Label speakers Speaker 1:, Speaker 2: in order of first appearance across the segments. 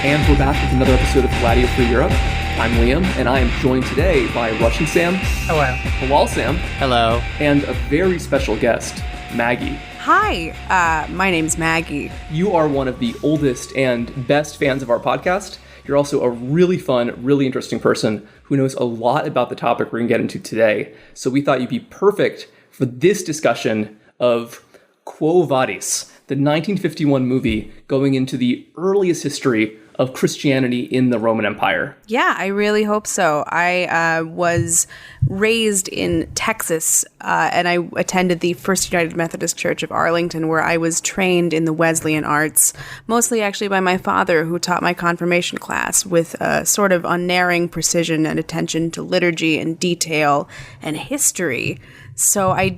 Speaker 1: And we're back with another episode of Gladio Free Europe. I'm Liam, and I am joined today by Russian Sam.
Speaker 2: Hello.
Speaker 1: Halal Sam.
Speaker 3: Hello.
Speaker 1: And a very special guest, Maggie.
Speaker 4: Hi, my name's Maggie.
Speaker 1: You are one of the oldest and best fans of our podcast. You're also a really fun, really interesting person who knows a lot about the topic we're going to get into today. So we thought you'd be perfect for this discussion of Quo Vadis, the 1951 movie going into the earliest history of Christianity in the Roman Empire.
Speaker 4: Yeah, I really hope so. I was raised in Texas, and I attended the First United Methodist Church of Arlington, where I was trained in the Wesleyan arts, mostly actually by my father, who taught my confirmation class with a sort of unerring precision and attention to liturgy and detail and history. So I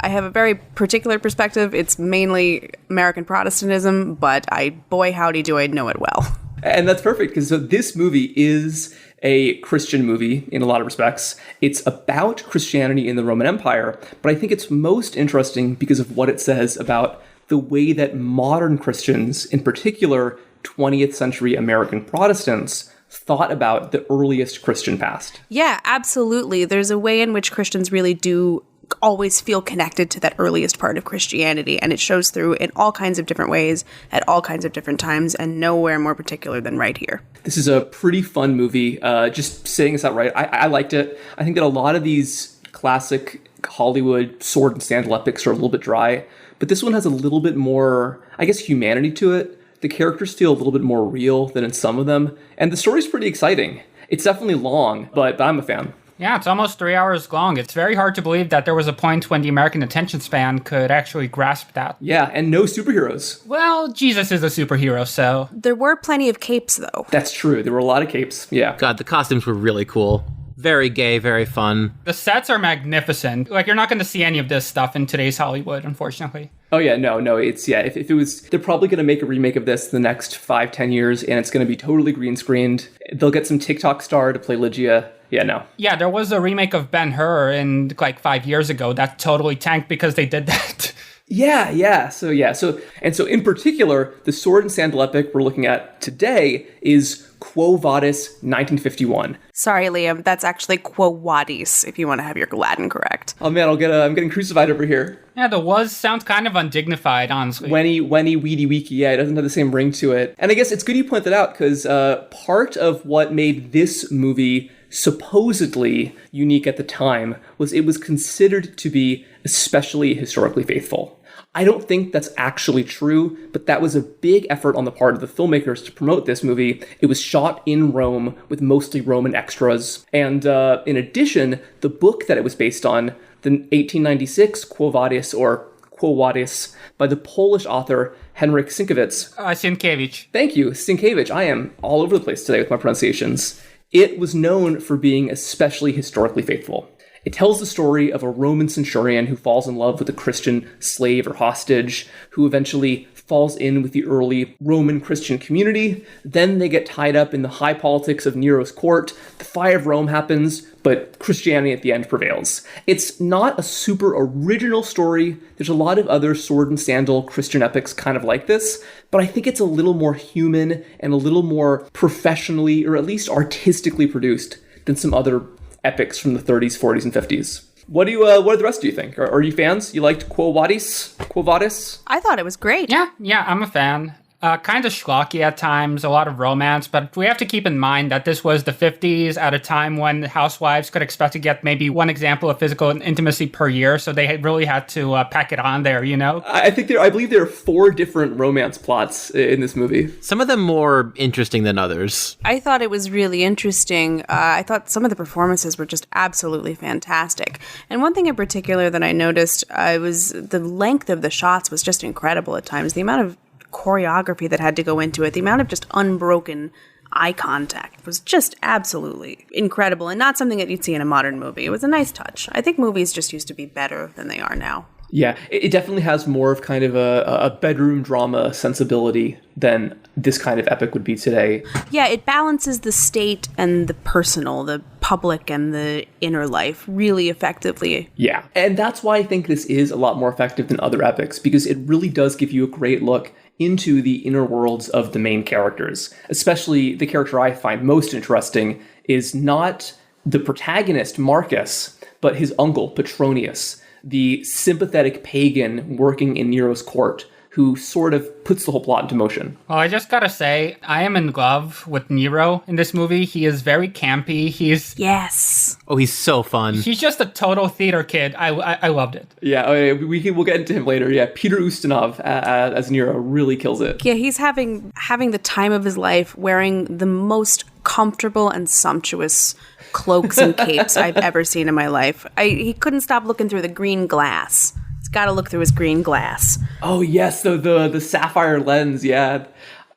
Speaker 4: have a very particular perspective. It's mainly American Protestantism, but boy howdy do I know it well.
Speaker 1: And that's perfect, because this movie is a Christian movie in a lot of respects. It's about Christianity in the Roman Empire, but I think it's most interesting because of what it says about the way that modern Christians, in particular 20th century American Protestants, thought about the earliest Christian past.
Speaker 4: Yeah, absolutely. There's a way in which Christians really do always feel connected to that earliest part of Christianity, and it shows through in all kinds of different ways at all kinds of different times, and nowhere more particular than right here.
Speaker 1: This is a pretty fun movie. Just saying this outright, I liked it. I think that a lot of these classic Hollywood sword and sandal epics are a little bit dry, but this one has a little bit more, I guess, humanity to it. The characters feel a little bit more real than in some of them, and the story's pretty exciting. It's definitely long, but I'm a fan.
Speaker 2: Yeah, it's almost 3 hours long. It's very hard to believe that there was a point when the American attention span could actually grasp that.
Speaker 1: Yeah, and no superheroes.
Speaker 2: Well, Jesus is a superhero, so...
Speaker 4: There were plenty of capes, though.
Speaker 1: That's true. There were a lot of capes, yeah.
Speaker 3: God, the costumes were really cool. Very gay, very fun.
Speaker 2: The sets are magnificent. Like, you're not going to see any of this stuff in today's Hollywood, unfortunately.
Speaker 1: Oh, yeah, no, it's, yeah, if it was, they're probably going to make a remake of this in the next 5-10 years, and it's going to be totally green screened. They'll get some TikTok star to play Lygia. Yeah, no.
Speaker 2: Yeah, there was a remake of Ben-Hur in, like, 5 years ago that totally tanked because they did that.
Speaker 1: Yeah. So in particular, the sword and sandal epic we're looking at today is Quo Vadis 1951.
Speaker 4: Sorry, Liam, that's actually Quo Vadis, if you want to have your Latin correct.
Speaker 1: Oh man, I'm getting crucified over here.
Speaker 2: Yeah, the was sounds kind of undignified, honestly.
Speaker 1: Wenny, weedy, weaky, yeah, it doesn't have the same ring to it. And I guess it's good you point that out, because part of what made this movie supposedly unique at the time was it was considered to be especially historically faithful. I don't think that's actually true, but that was a big effort on the part of the filmmakers to promote this movie. It was shot in Rome with mostly Roman extras. And in addition, the book that it was based on, the 1896 Quo Vadis, or Quo Vadis, by the Polish author Henryk Sienkiewicz.
Speaker 2: Sienkiewicz.
Speaker 1: Thank you, Sienkiewicz. I am all over the place today with my pronunciations. It was known for being especially historically faithful. It tells the story of a Roman centurion who falls in love with a Christian slave or hostage, who eventually falls in with the early Roman Christian community. Then they get tied up in the high politics of Nero's court. The fire of Rome happens, but Christianity at the end prevails. It's not a super original story. There's a lot of other sword and sandal Christian epics kind of like this, but I think it's a little more human and a little more professionally, or at least artistically produced than some other epics from the 30s, 40s, and 50s. What do the rest of you think? Are you fans? You liked Quo Vadis? Quo Vadis?
Speaker 4: I thought it was great.
Speaker 2: Yeah, I'm a fan. Kind of schlocky at times, a lot of romance, but we have to keep in mind that this was the 50s at a time when housewives could expect to get maybe one example of physical intimacy per year, so they really had to pack it on there, you know?
Speaker 1: I believe there are 4 different romance plots in this movie.
Speaker 3: Some of them more interesting than others.
Speaker 4: I thought it was really interesting. I thought some of the performances were just absolutely fantastic. And one thing in particular that I noticed was the length of the shots was just incredible at times. The amount of choreography that had to go into it, the amount of just unbroken eye contact was just absolutely incredible, and not something that you'd see in a modern movie. It was a nice touch. I think movies just used to be better than they are now.
Speaker 1: Yeah, it definitely has more of kind of a bedroom drama sensibility than this kind of epic would be today.
Speaker 4: Yeah, it balances the state and the personal, the public and the inner life really effectively.
Speaker 1: Yeah, and that's why I think this is a lot more effective than other epics, because it really does give you a great look into the inner worlds of the main characters. Especially the character I find most interesting is not the protagonist, Marcus, but his uncle, Petronius, the sympathetic pagan working in Nero's court, who sort of puts the whole plot into motion.
Speaker 2: Well, I just gotta say, I am in love with Nero in this movie. He is very campy.
Speaker 4: Yes.
Speaker 3: Oh, he's so fun.
Speaker 2: He's just a total theater kid. I loved it.
Speaker 1: Yeah, we'll get into him later. Yeah, Peter Ustinov as Nero really kills it.
Speaker 4: Yeah, he's having the time of his life, wearing the most comfortable and sumptuous cloaks and capes I've ever seen in my life. He couldn't stop looking through the green glass. He's got to look through his green glass.
Speaker 1: Oh yes, the sapphire lens. Yeah,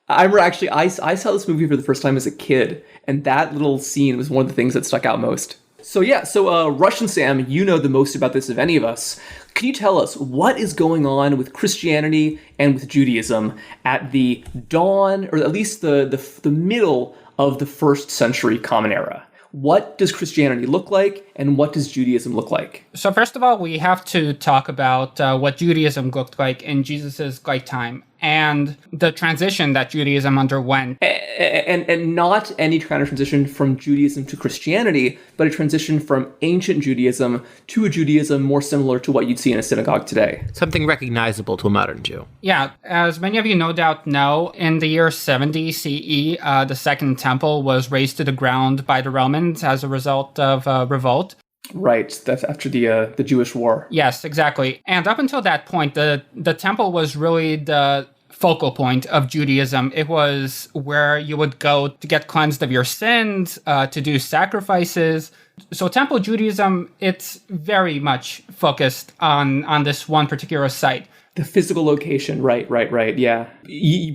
Speaker 1: I remember actually I saw this movie for the first time as a kid, and that little scene was one of the things that stuck out most. So Russian Sam, you know the most about this of any of us. Can you tell us what is going on with Christianity and with Judaism at the dawn, or at least the middle of the first century Common Era? What does Christianity look like, and what does Judaism look like?
Speaker 2: So first of all, we have to talk about what Judaism looked like in Jesus' lifetime and the transition that Judaism underwent.
Speaker 1: And not any kind of transition from Judaism to Christianity, but a transition from ancient Judaism to a Judaism more similar to what you'd see in a synagogue today.
Speaker 3: Something recognizable to a modern Jew.
Speaker 2: Yeah, as many of you no doubt know, in the year 70 CE, the Second Temple was razed to the ground by the Romans as a result of a revolt.
Speaker 1: Right, that's after the Jewish War.
Speaker 2: Yes, exactly. And up until that point, the temple was really the focal point of Judaism. It was where you would go to get cleansed of your sins, to do sacrifices. So temple Judaism, it's very much focused on this one particular site.
Speaker 1: The physical location, right, yeah.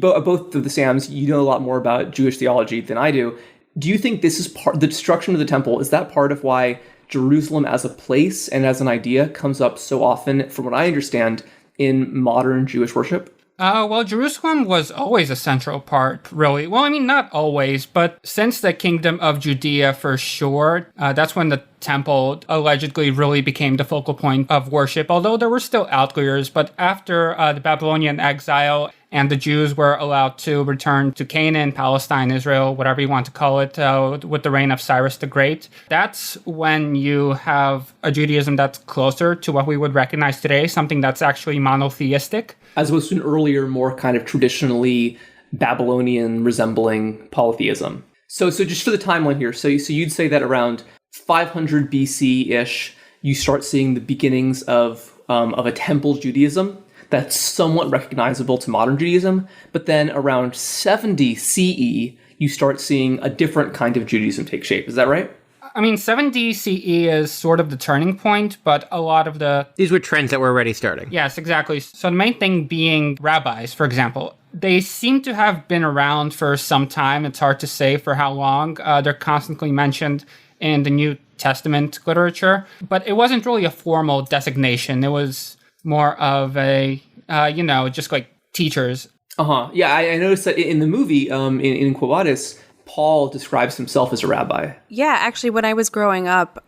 Speaker 1: Both of the Sams, you know a lot more about Jewish theology than I do. Do you think this is the destruction of the temple, is that part of why Jerusalem as a place and as an idea comes up so often, from what I understand, in modern Jewish worship?
Speaker 2: Well, Jerusalem was always a central part, really. Well, I mean, not always, but since the Kingdom of Judea, for sure, that's when the temple allegedly really became the focal point of worship, although there were still outliers. But after the Babylonian exile and the Jews were allowed to return to Canaan, Palestine, Israel, whatever you want to call it, with the reign of Cyrus the Great, that's when you have a Judaism that's closer to what we would recognize today, something that's actually monotheistic.
Speaker 1: As opposed to an earlier, more kind of traditionally Babylonian resembling polytheism. So just for the timeline here, so you'd say that around 500 BC-ish, you start seeing the beginnings of a temple Judaism that's somewhat recognizable to modern Judaism, but then around 70 CE, you start seeing a different kind of Judaism take shape. Is that right?
Speaker 2: I mean, 70 CE is sort of the turning point, but a lot of
Speaker 3: These were trends that were already starting.
Speaker 2: Yes, exactly. So the main thing being rabbis, for example. They seem to have been around for some time. It's hard to say for how long. They're constantly mentioned in the New Testament literature, but it wasn't really a formal designation. It was more of a, just like teachers.
Speaker 1: Yeah, I noticed that in the movie, in Quo Vadis, Paul describes himself as a rabbi.
Speaker 4: Yeah, actually, when I was growing up,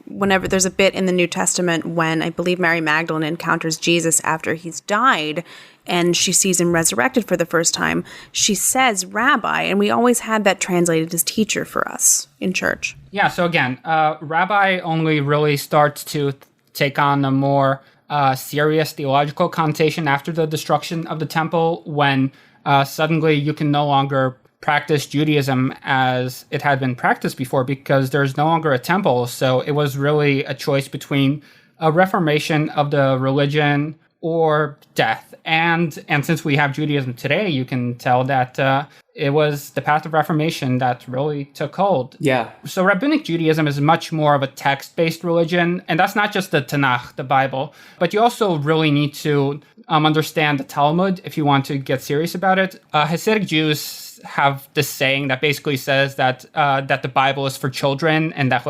Speaker 4: whenever there's a bit in the New Testament when I believe Mary Magdalene encounters Jesus after he's died and she sees him resurrected for the first time, she says rabbi, and we always had that translated as teacher for us in church.
Speaker 2: Yeah, so again, rabbi only really starts to take on a more serious theological connotation after the destruction of the temple, when suddenly you can no longer practice Judaism as it had been practiced before, because there's no longer a temple. So it was really a choice between a reformation of the religion or death. And since we have Judaism today, you can tell that it was the path of reformation that really took hold.
Speaker 1: Yeah.
Speaker 2: So rabbinic Judaism is much more of a text-based religion, and that's not just the Tanakh, the Bible, but you also really need to understand the Talmud if you want to get serious about it. Hasidic Jews have this saying that basically says that the Bible is for children, and that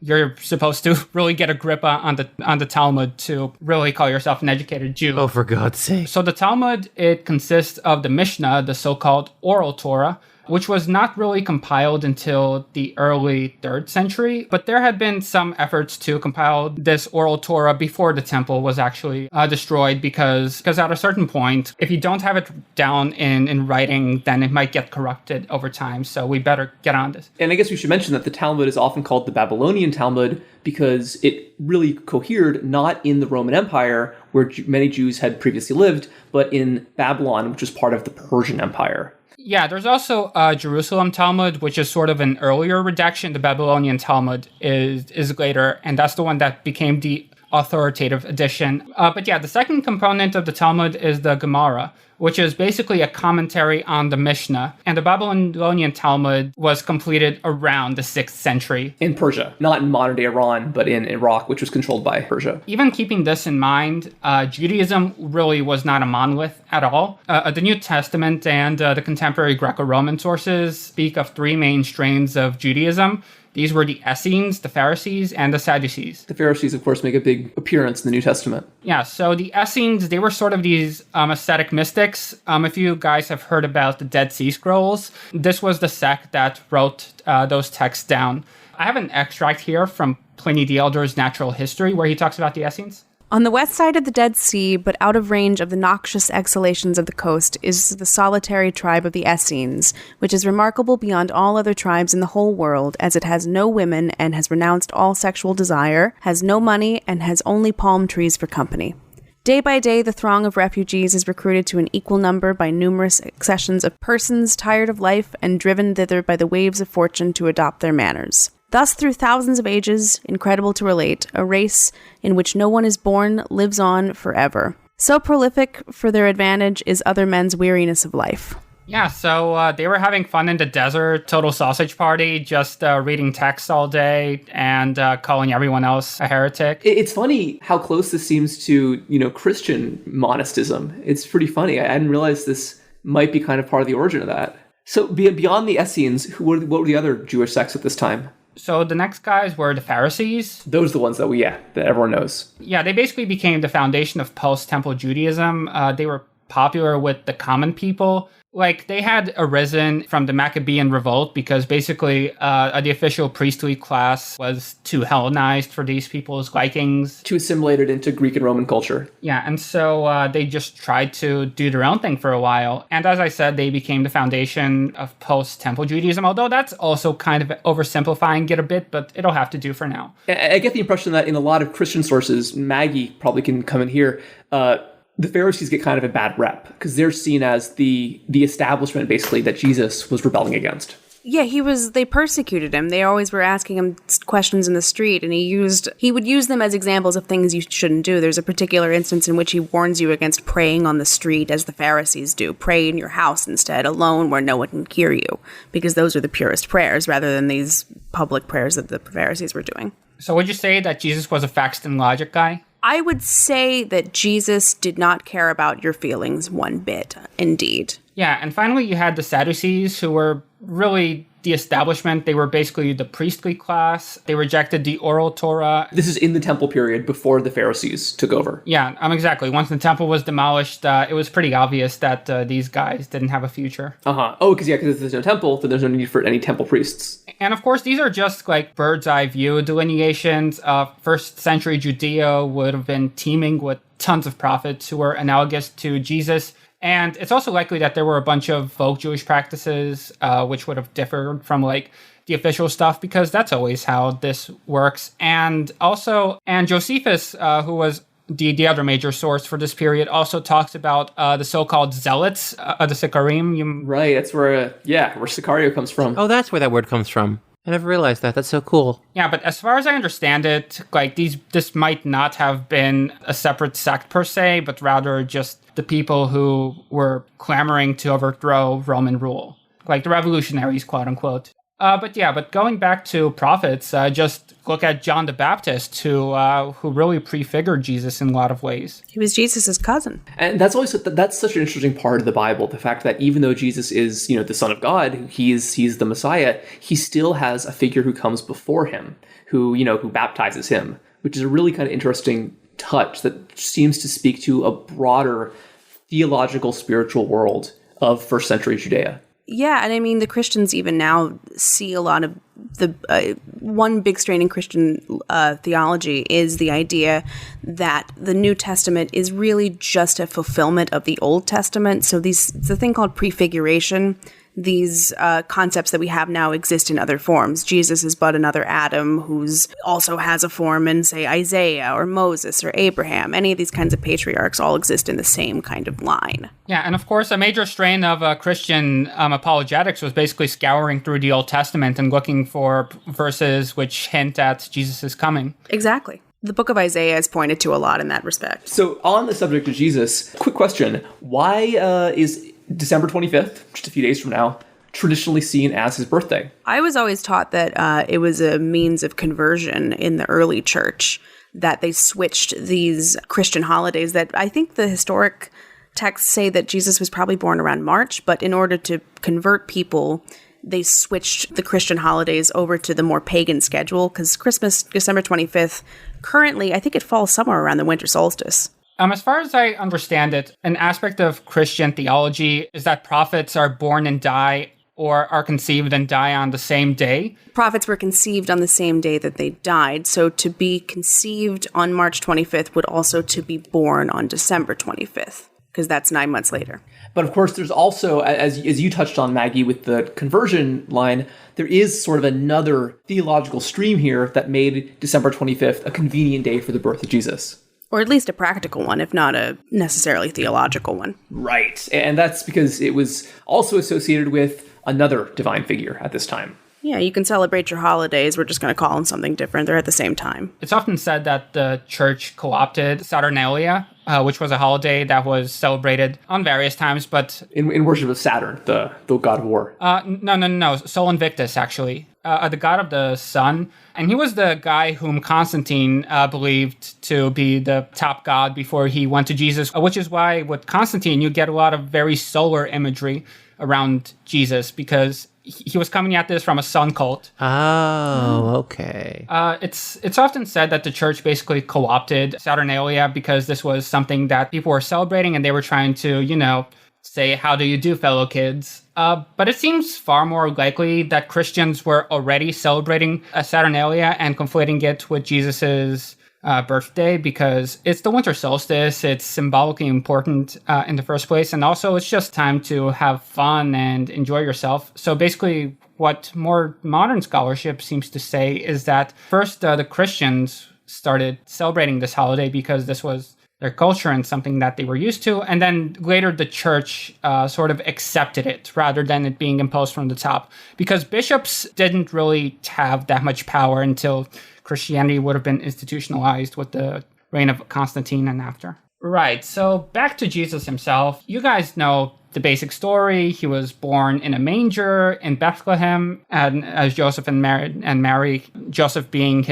Speaker 2: you're supposed to really get a grip on the Talmud to really call yourself an educated Jew.
Speaker 3: Oh, for God's sake.
Speaker 2: So the Talmud, it consists of the Mishnah, the so-called oral Torah, which was not really compiled until the early 3rd century. But there had been some efforts to compile this oral Torah before the temple was actually destroyed, because at a certain point, if you don't have it down in writing, then it might get corrupted over time. So we better get on this.
Speaker 1: And I guess we should mention that the Talmud is often called the Babylonian Talmud because it really cohered not in the Roman Empire, where many Jews had previously lived, but in Babylon, which was part of the Persian Empire.
Speaker 2: Yeah, there's also Jerusalem Talmud, which is sort of an earlier redaction. The Babylonian Talmud is later, and that's the one that became the authoritative edition. But yeah, the second component of the Talmud is the Gemara, which is basically a commentary on the Mishnah. And the Babylonian Talmud was completed around the 6th century.
Speaker 1: In Persia, not in modern-day Iran, but in Iraq, which was controlled by Persia.
Speaker 2: Even keeping this in mind, Judaism really was not a monolith at all. The New Testament and the contemporary Greco-Roman sources speak of 3 main strains of Judaism. These were the Essenes, the Pharisees, and the Sadducees.
Speaker 1: The Pharisees, of course, make a big appearance in the New Testament.
Speaker 2: Yeah, so the Essenes, they were sort of these ascetic mystics. If you guys have heard about the Dead Sea Scrolls, this was the sect that wrote those texts down. I have an extract here from Pliny the Elder's Natural History, where he talks about the Essenes.
Speaker 4: On the west side of the Dead Sea, but out of range of the noxious exhalations of the coast, is the solitary tribe of the Essenes, which is remarkable beyond all other tribes in the whole world, as it has no women and has renounced all sexual desire, has no money, and has only palm trees for company. Day by day, the throng of refugees is recruited to an equal number by numerous accessions of persons tired of life and driven thither by the waves of fortune to adopt their manners. Thus, through thousands of ages, incredible to relate, a race in which no one is born lives on forever. So prolific for their advantage is other men's weariness of life.
Speaker 2: Yeah, so they were having fun in the desert, total sausage party, just reading texts all day and calling everyone else a heretic.
Speaker 1: It's funny how close this seems to, Christian monasticism. It's pretty funny. I hadn't realized this might be kind of part of the origin of that. So beyond the Essenes, what were the other Jewish sects at this time?
Speaker 2: So the next guys were the Pharisees.
Speaker 1: Those are the ones that everyone knows.
Speaker 2: Yeah, they basically became the foundation of post-temple Judaism. They were popular with the common people. Like, they had arisen from the Maccabean revolt because basically the official priestly class was too Hellenized for these people's likings.
Speaker 1: Too assimilated into Greek and Roman culture.
Speaker 2: Yeah, and so they just tried to do their own thing for a while. And as I said, they became the foundation of post-temple Judaism, although that's also kind of oversimplifying it a bit, but it'll have to do for now.
Speaker 1: I get the impression that in a lot of Christian sources, Maggie probably can come in here, the Pharisees get kind of a bad rep because they're seen as the establishment, basically, that Jesus was rebelling against.
Speaker 4: Yeah, they persecuted him. They always were asking him questions in the street, and he would use them as examples of things you shouldn't do. There's a particular instance in which he warns you against praying on the street, as the Pharisees do. Pray in your house instead, alone, where no one can hear you, because those are the purest prayers, rather than these public prayers that the Pharisees were doing.
Speaker 2: So would you say that Jesus was a facts and logic guy?
Speaker 4: I would say that Jesus did not care about your feelings one bit, indeed.
Speaker 2: Yeah, and finally you had the Sadducees, who were really the establishment. They were basically the priestly class. They rejected the oral Torah.
Speaker 1: This is in the temple period before the Pharisees took over.
Speaker 2: Yeah, exactly. Once the temple was demolished, it was pretty obvious that these guys didn't have a future.
Speaker 1: Oh, because if there's no temple, then there's no need for any temple priests.
Speaker 2: And of course, these are just like bird's eye view delineations. First century Judea would have been teeming with tons of prophets who were analogous to Jesus. And it's also likely that there were a bunch of folk Jewish practices which would have differed from the official stuff, because that's always how this works. And Josephus, who was the other major source for this period, also talks about the so-called zealots, the Sikarim.
Speaker 1: Right, that's where Sicario comes from.
Speaker 3: Oh, that's where that word comes from. I never realized that. That's so cool.
Speaker 2: Yeah, but as far as I understand it, this might not have been a separate sect per se, but rather just the people who were clamoring to overthrow Roman rule, like the revolutionaries, quote unquote. But going back to prophets, just look at John the Baptist, who really prefigured Jesus in a lot of ways.
Speaker 4: He was Jesus's cousin.
Speaker 1: And that's such an interesting part of the Bible, the fact that even though Jesus is, the Son of God, he's the Messiah, he still has a figure who comes before him, who baptizes him, which is a really kind of interesting touch that seems to speak to a broader theological, spiritual world of first century Judea.
Speaker 4: Yeah, and I mean, the Christians even now see a lot of the one big strain in Christian theology is the idea that the New Testament is really just a fulfillment of the Old Testament. So it's a thing called prefiguration. These concepts that we have now exist in other forms. Jesus is but another Adam who's also has a form in, say, Isaiah or Moses or Abraham. Any of these kinds of patriarchs all exist in the same kind of line.
Speaker 2: Yeah, and of course, a major strain of Christian apologetics was basically scouring through the Old Testament and looking for verses which hint at Jesus' coming.
Speaker 4: Exactly. The book of Isaiah is pointed to a lot in that respect.
Speaker 1: So on the subject of Jesus, quick question. Why is December 25th, just a few days from now, traditionally seen as his birthday?
Speaker 4: I was always taught that it was a means of conversion in the early church, that they switched these Christian holidays that I think the historic texts say that Jesus was probably born around March, but in order to convert people, they switched the Christian holidays over to the more pagan schedule, because Christmas, December 25th, currently, I think it falls somewhere around the winter solstice.
Speaker 2: As far as I understand it, an aspect of Christian theology is that prophets are born and die or are conceived and die on the same day.
Speaker 4: Prophets were conceived on the same day that they died. So to be conceived on March 25th would also to be born on December 25th, because that's 9 months later.
Speaker 1: But of course, there's also, as you touched on, Maggie, with the conversion line, there is sort of another theological stream here that made December 25th a convenient day for the birth of Jesus.
Speaker 4: Or at least a practical one, if not a necessarily theological one.
Speaker 1: Right. And that's because it was also associated with another divine figure at this time.
Speaker 4: Yeah, you can celebrate your holidays. We're just going to call them something different. They're at the same time.
Speaker 2: It's often said that the church co-opted Saturnalia, which was a holiday that was celebrated on various times, but...
Speaker 1: In worship of Saturn, the god of war.
Speaker 2: No. Sol Invictus, actually. The god of the sun. And he was the guy whom Constantine believed to be the top god before he went to Jesus, which is why with Constantine, you get a lot of very solar imagery around Jesus, because he was coming at this from a sun cult.
Speaker 3: Oh, okay.
Speaker 2: It's often said that the church basically co-opted Saturnalia because this was something that people were celebrating and they were trying to, say, how do you do, fellow kids? But it seems far more likely that Christians were already celebrating Saturnalia and conflating it with Jesus's birthday, because it's the winter solstice. It's symbolically important in the first place. And also it's just time to have fun and enjoy yourself. So basically what more modern scholarship seems to say is that first the Christians started celebrating this holiday because this was their culture and something that they were used to. And then later the church sort of accepted it rather than it being imposed from the top, because bishops didn't really have that much power until Christianity would have been institutionalized with the reign of Constantine and after. Right, so back to Jesus himself. You guys know the basic story. He was born in a manger in Bethlehem, and as Joseph and Mary, Joseph being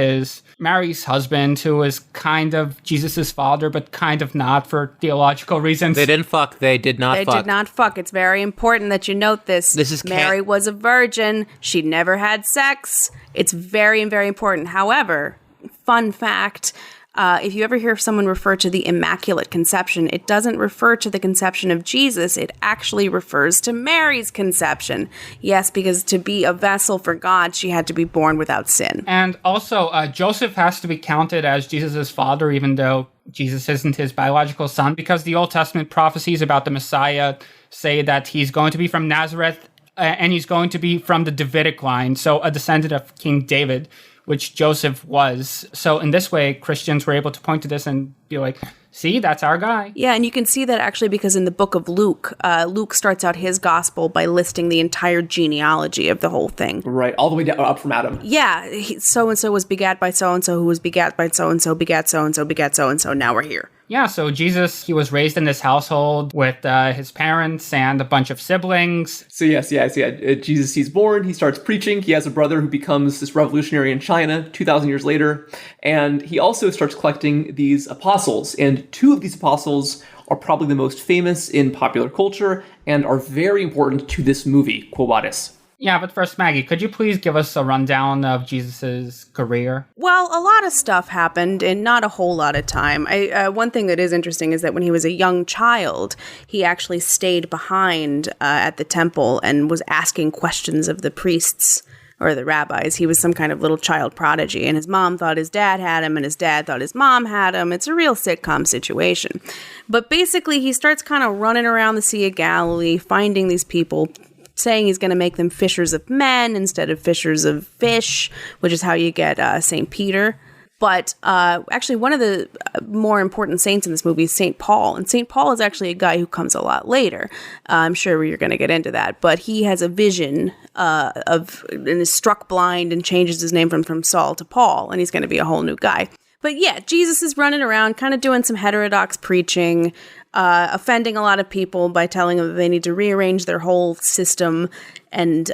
Speaker 2: Mary's husband, who was kind of Jesus's father, but kind of not for theological reasons.
Speaker 3: They didn't fuck. They did not fuck.
Speaker 4: They did not fuck. It's very important that you note this. Mary was a virgin. She never had sex. It's very, very important. However, fun fact, if you ever hear someone refer to the Immaculate Conception, it doesn't refer to the conception of Jesus. It actually refers to Mary's conception. Yes, because to be a vessel for God, she had to be born without sin.
Speaker 2: And also, Joseph has to be counted as Jesus' father, even though Jesus isn't his biological son, because the Old Testament prophecies about the Messiah say that he's going to be from Nazareth and he's going to be from the Davidic line, so a descendant of King David, which Joseph was. So in this way, Christians were able to point to this and be like, see, that's our guy.
Speaker 4: Yeah, and you can see that actually because in the book of Luke, Luke starts out his gospel by listing the entire genealogy of the whole thing.
Speaker 1: Right, all the way down, up from Adam.
Speaker 4: Yeah, so-and-so was begat by so-and-so, who was begat by so-and-so, begat so-and-so, begat so-and-so, now we're here.
Speaker 2: Yeah, so Jesus, he was raised in this household with his parents and a bunch of siblings.
Speaker 1: So yes, Jesus, he's born, he starts preaching, he has a brother who becomes this revolutionary in China 2,000 years later, and he also starts collecting these apostles, and two of these apostles are probably the most famous in popular culture and are very important to this movie, Quo Vadis.
Speaker 2: Yeah, but first, Maggie, could you please give us a rundown of Jesus's career?
Speaker 4: Well, a lot of stuff happened in not a whole lot of time. One thing that is interesting is that when he was a young child, he actually stayed behind at the temple and was asking questions of the priests or the rabbis. He was some kind of little child prodigy, and his mom thought his dad had him, and his dad thought his mom had him. It's a real sitcom situation. But basically, he starts kind of running around the Sea of Galilee, finding these people, saying he's going to make them fishers of men instead of fishers of fish, which is how you get St. Peter. But actually, one of the more important saints in this movie is St. Paul. And St. Paul is actually a guy who comes a lot later. I'm sure you're going to get into that. But he has a vision and is struck blind and changes his name from Saul to Paul. And he's going to be a whole new guy. But yeah, Jesus is running around, kind of doing some heterodox preaching, offending a lot of people by telling them that they need to rearrange their whole system and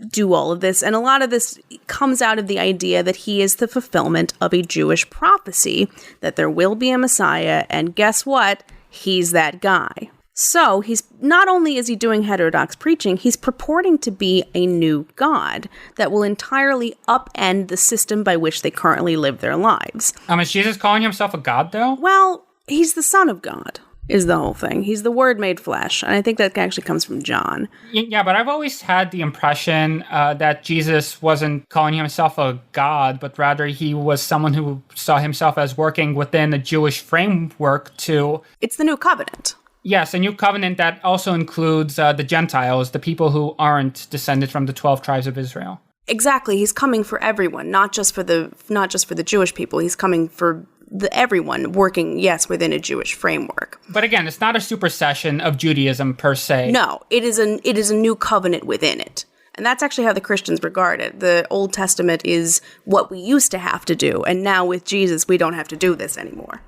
Speaker 4: do all of this. And a lot of this comes out of the idea that he is the fulfillment of a Jewish prophecy, that there will be a Messiah, and guess what? He's that guy. So he's not only is he doing heterodox preaching, he's purporting to be a new God that will entirely upend the system by which they currently live their lives.
Speaker 2: Is Jesus calling himself a god, though?
Speaker 4: Well, he's the Son of God, is the whole thing. He's the Word made flesh, and I think that actually comes from John.
Speaker 2: Yeah, but I've always had the impression that Jesus wasn't calling himself a god, but rather he was someone who saw himself as working within a Jewish framework to...
Speaker 4: It's the new covenant.
Speaker 2: Yes, a new covenant that also includes the Gentiles, the people who aren't descended from the 12 tribes of Israel.
Speaker 4: Exactly. He's coming for everyone, not just for the Jewish people. He's coming for everyone working, yes, within a Jewish framework.
Speaker 2: But again, it's not a supersession of Judaism per se.
Speaker 4: No, it is a new covenant within it. And that's actually how the Christians regard it. The Old Testament is what we used to have to do, and now with Jesus, we don't have to do this anymore.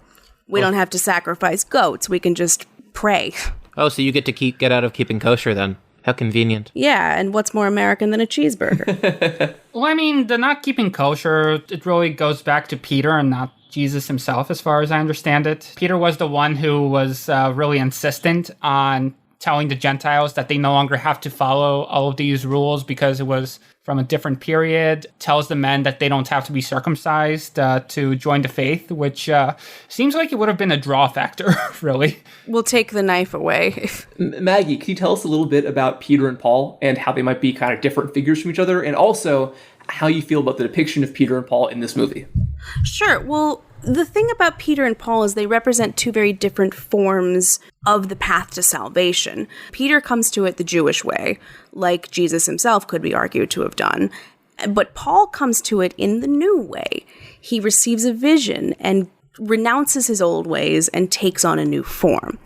Speaker 4: We don't have to sacrifice goats. We can just pray.
Speaker 3: Oh, so you get to get out of keeping kosher then. How convenient.
Speaker 4: Yeah, and what's more American than a cheeseburger?
Speaker 2: Well, I mean, the not keeping kosher, it really goes back to Peter and not Jesus himself, as far as I understand it. Peter was the one who was really insistent on telling the Gentiles that they no longer have to follow all of these rules because it was from a different period, tells the men that they don't have to be circumcised to join the faith, which seems like it would have been a draw factor, really.
Speaker 4: We'll take the knife away.
Speaker 1: Maggie, can you tell us a little bit about Peter and Paul and how they might be kind of different figures from each other, and also how you feel about the depiction of Peter and Paul in this movie?
Speaker 4: Sure. Well, the thing about Peter and Paul is they represent two very different forms of the path to salvation. Peter comes to it the Jewish way, like Jesus himself could be argued to have done. But Paul comes to it in the new way. He receives a vision and renounces his old ways and takes on a new form.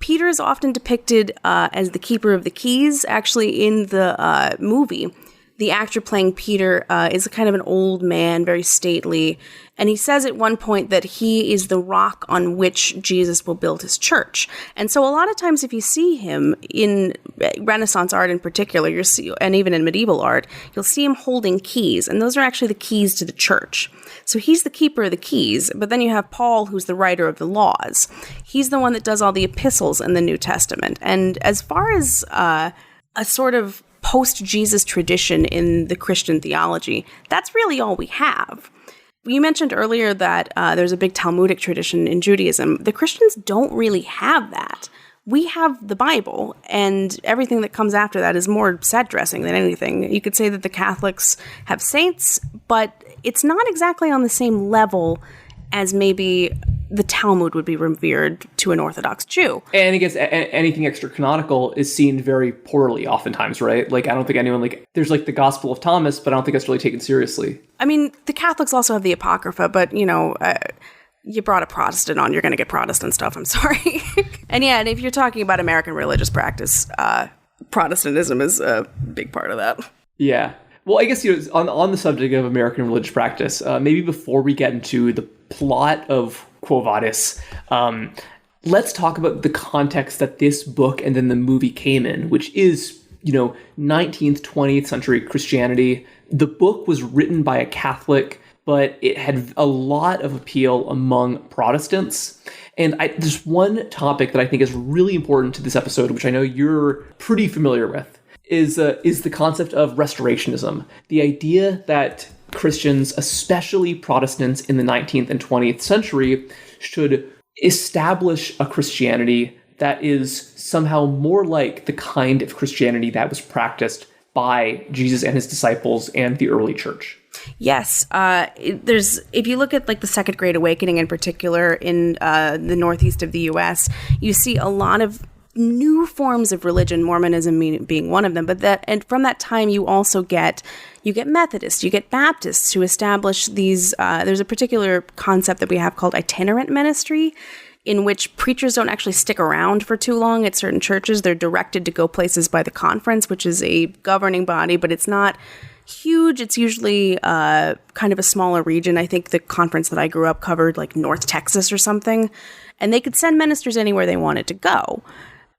Speaker 4: Peter is often depicted as the keeper of the keys. Actually, in the movie, the actor playing Peter is kind of an old man, very stately, and he says at one point that he is the rock on which Jesus will build his church. And so a lot of times if you see him in Renaissance art in particular, and even in medieval art, you'll see him holding keys, and those are actually the keys to the church. So he's the keeper of the keys, but then you have Paul, who's the writer of the laws. He's the one that does all the epistles in the New Testament. And as far as a sort of post-Jesus tradition in the Christian theology, that's really all we have. You mentioned earlier that there's a big Talmudic tradition in Judaism. The Christians don't really have that. We have the Bible, and everything that comes after that is more set dressing than anything. You could say that the Catholics have saints, but it's not exactly on the same level as maybe the Talmud would be revered to an Orthodox Jew.
Speaker 1: And I guess anything extra canonical is seen very poorly oftentimes, right? Like, I don't think anyone, there's the Gospel of Thomas, but I don't think that's really taken seriously.
Speaker 4: I mean, the Catholics also have the Apocrypha, but, you brought a Protestant on, you're going to get Protestant stuff, I'm sorry. And if you're talking about American religious practice, Protestantism is a big part of that.
Speaker 1: Yeah. Well, I guess, on the subject of American religious practice, maybe before we get into the plot of Quo Vadis, let's talk about the context that this book and then the movie came in, which is, 19th, 20th century Christianity. The book was written by a Catholic, but it had a lot of appeal among Protestants. And there's one topic that I think is really important to this episode, which I know you're pretty familiar with. is the concept of restorationism. The idea that Christians, especially Protestants in the 19th and 20th century, should establish a Christianity that is somehow more like the kind of Christianity that was practiced by Jesus and his disciples and the early church.
Speaker 4: Yes. If you look at like the Second Great Awakening in particular in the northeast of the U.S., you see a lot of new forms of religion, Mormonism being one of them. And from that time, you also get Methodists, you get Baptists who establish these. There's a particular concept that we have called itinerant ministry, in which preachers don't actually stick around for too long at certain churches. They're directed to go places by the conference, which is a governing body, but it's not huge. It's usually kind of a smaller region. I think the conference that I grew up covered like North Texas or something, and they could send ministers anywhere they wanted to go.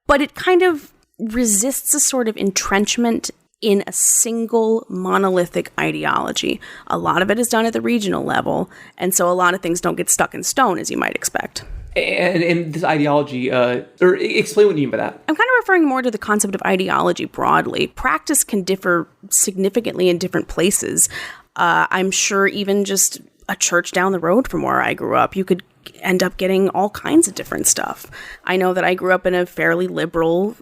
Speaker 4: But it kind of resists a sort of entrenchment in a single monolithic ideology. A lot of it is done at the regional level, and so a lot of things don't get stuck in stone, as you might expect.
Speaker 1: And this ideology, or explain what you mean by that.
Speaker 4: I'm kind of referring more to the concept of ideology broadly. Practice can differ significantly in different places. I'm sure even just a church down the road from where I grew up, you could end up getting all kinds of different stuff. I know that I grew up in a fairly liberal,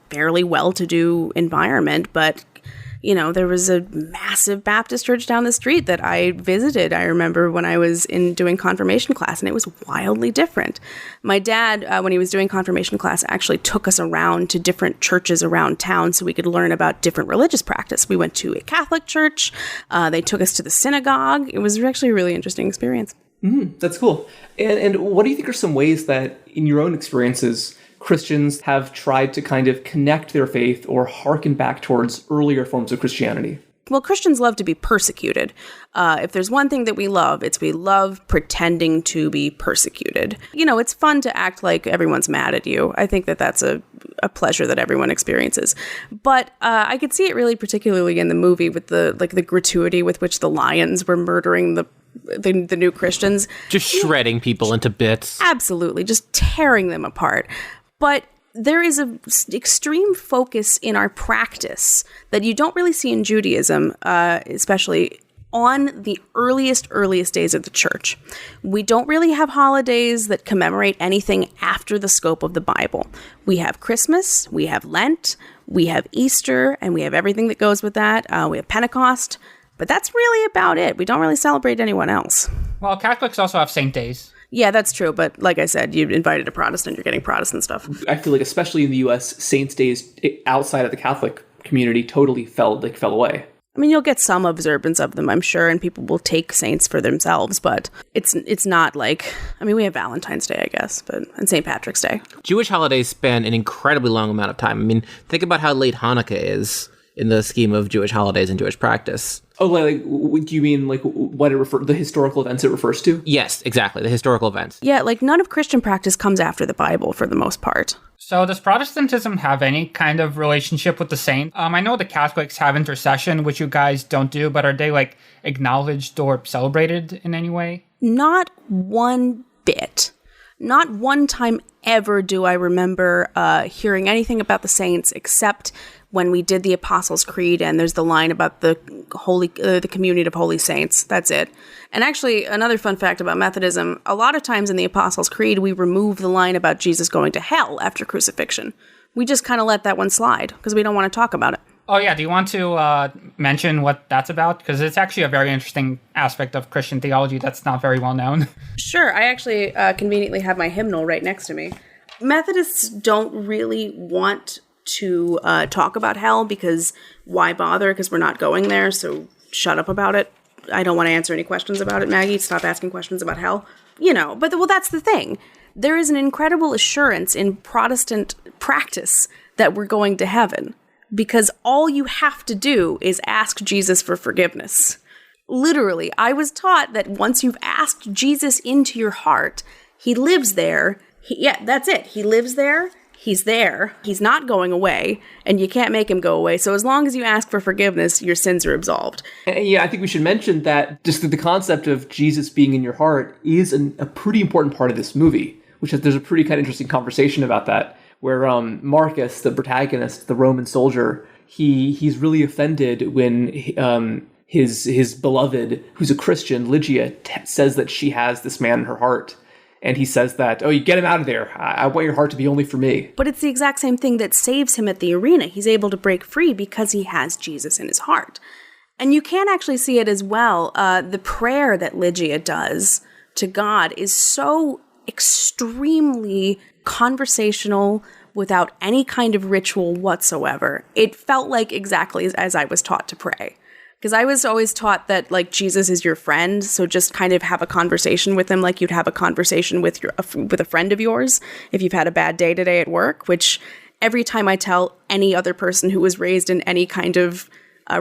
Speaker 4: fairly well-to-do environment, but you know, there was a massive Baptist church down the street that I visited. I remember when I was doing confirmation class, and it was wildly different. My dad, when he was doing confirmation class, actually took us around to different churches around town so we could learn about different religious practice. We went to a Catholic church. They took us to the synagogue. It was actually a really interesting experience.
Speaker 1: That's cool. And what do you think are some ways that, in your own experiences, Christians have tried to kind of connect their faith or hearken back towards earlier forms of Christianity?
Speaker 4: Well, Christians love to be persecuted. If there's one thing that we love, it's we love pretending to be persecuted. You know, it's fun to act like everyone's mad at you. I think that that's a pleasure that everyone experiences. But I could see it really particularly in the movie with the gratuity with which the lions were murdering the new Christians.
Speaker 3: Just shredding people into bits.
Speaker 4: Absolutely, just tearing them apart. But there is an extreme focus in our practice that you don't really see in Judaism, especially on the earliest days of the church. We don't really have holidays that commemorate anything after the scope of the Bible. We have Christmas, we have Lent, we have Easter, and we have everything that goes with that. We have Pentecost, but that's really about it. We don't really celebrate anyone else.
Speaker 2: Well, Catholics also have saint days.
Speaker 4: Yeah, that's true. But like I said, you invited a Protestant, you're getting Protestant stuff.
Speaker 1: I feel like, especially in the U.S., saints' days outside of the Catholic community totally fell away.
Speaker 4: I mean, you'll get some observance of them, I'm sure, and people will take saints for themselves, but it's not like, I mean, we have Valentine's Day, I guess, and St. Patrick's Day.
Speaker 3: Jewish holidays span an incredibly long amount of time. I mean, think about how late Hanukkah is in the scheme of Jewish holidays and Jewish practice.
Speaker 1: Oh, like, do you mean like what the historical events it refers to?
Speaker 3: Yes, exactly, the historical events.
Speaker 4: Yeah, like none of Christian practice comes after the Bible for the most part.
Speaker 2: So does Protestantism have any kind of relationship with the saint? I know the Catholics have intercession, which you guys don't do, but are they like acknowledged or celebrated in any way?
Speaker 4: Not one bit. Not one time ever do I remember hearing anything about the saints except when we did the Apostles' Creed, and there's the line about the community of holy saints. That's it. And actually, another fun fact about Methodism, a lot of times in the Apostles' Creed, we remove the line about Jesus going to hell after crucifixion. We just kind of let that one slide because we don't want to talk about it.
Speaker 2: Oh, yeah. Do you want to mention what that's about? Because it's actually a very interesting aspect of Christian theology that's not very well known.
Speaker 4: Sure. I actually conveniently have my hymnal right next to me. Methodists don't really want to talk about hell because why bother? Because we're not going there, so shut up about it. I don't want to answer any questions about it, Maggie. Stop asking questions about hell. You know, but that's the thing. There is an incredible assurance in Protestant practice that we're going to heaven because all you have to do is ask Jesus for forgiveness. Literally, I was taught that once you've asked Jesus into your heart, he lives there. That's it. He lives there. He's there. He's not going away, and you can't make him go away. So as long as you ask for forgiveness, your sins are absolved.
Speaker 1: And yeah, I think we should mention that just the concept of Jesus being in your heart is a pretty important part of this movie, there's a pretty kind of interesting conversation about that, where Marcus, the protagonist, the Roman soldier, he's really offended when his beloved, who's a Christian, Lygia, says that she has this man in her heart. And he says that, oh, you get him out of there. I want your heart to be only for me.
Speaker 4: But it's the exact same thing that saves him at the arena. He's able to break free because he has Jesus in his heart. And you can actually see it as well. The prayer that Lygia does to God is so extremely conversational without any kind of ritual whatsoever. It felt like exactly as I was taught to pray. Because I was always taught that, like, Jesus is your friend, so just kind of have a conversation with him like you'd have a conversation with a friend of yours if you've had a bad day today at work, which every time I tell any other person who was raised in any kind of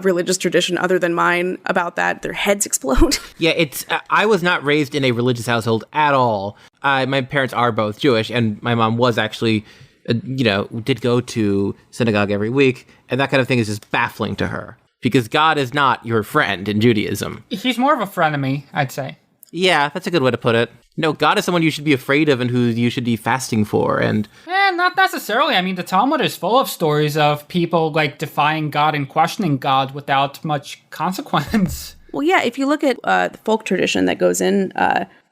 Speaker 4: religious tradition other than mine about that, their heads explode.
Speaker 3: Yeah, I was not raised in a religious household at all. My parents are both Jewish, and my mom was actually, did go to synagogue every week, and that kind of thing is just baffling to her. Because God is not your friend in Judaism.
Speaker 2: He's more of a frenemy, I'd say.
Speaker 3: Yeah, that's a good way to put it. No, God is someone you should be afraid of and who you should be fasting for, and...
Speaker 2: Not necessarily. I mean, the Talmud is full of stories of people, like, defying God and questioning God without much consequence.
Speaker 4: Well, yeah, if you look at the folk tradition that goes in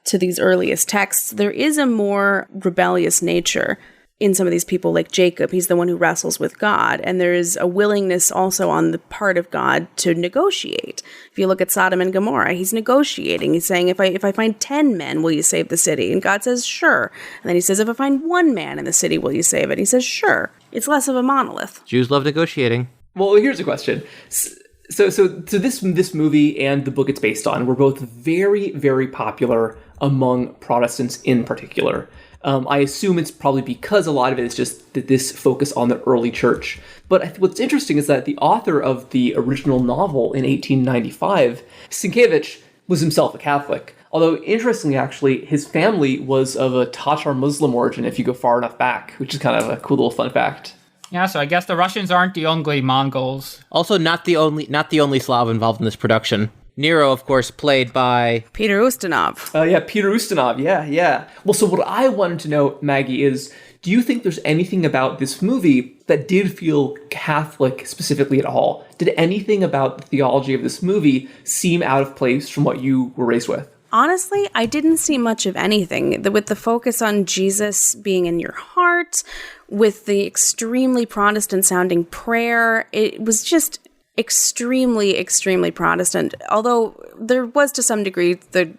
Speaker 4: to these earliest texts, there is a more rebellious nature in some of these people, like Jacob. He's the one who wrestles with God. And there is a willingness also on the part of God to negotiate. If you look at Sodom and Gomorrah, he's negotiating. He's saying, if I find 10 men, will you save the city? And God says, sure. And then he says, if I find one man in the city, will you save it? He says, sure. It's less of a monolith.
Speaker 3: Jews love negotiating.
Speaker 1: Well, here's a question. So this movie and the book it's based on were both very, very popular among Protestants in particular. I assume it's probably because a lot of it is just this focus on the early church. But what's interesting is that the author of the original novel in 1895, Sienkiewicz, was himself a Catholic. Although, interestingly, actually, his family was of a Tatar Muslim origin if you go far enough back, which is kind of a cool little fun fact.
Speaker 2: Yeah, so I guess the Russians aren't the only Mongols.
Speaker 3: Also, not the only Slav involved in this production. Nero, of course, played by...
Speaker 4: Peter Ustinov.
Speaker 1: Peter Ustinov, yeah. Well, so what I wanted to know, Maggie, is do you think there's anything about this movie that did feel Catholic specifically at all? Did anything about the theology of this movie seem out of place from what you were raised with?
Speaker 4: Honestly, I didn't see much of anything. With the focus on Jesus being in your heart, with the extremely Protestant-sounding prayer, it was just extremely, extremely Protestant. Although there was, to some degree, the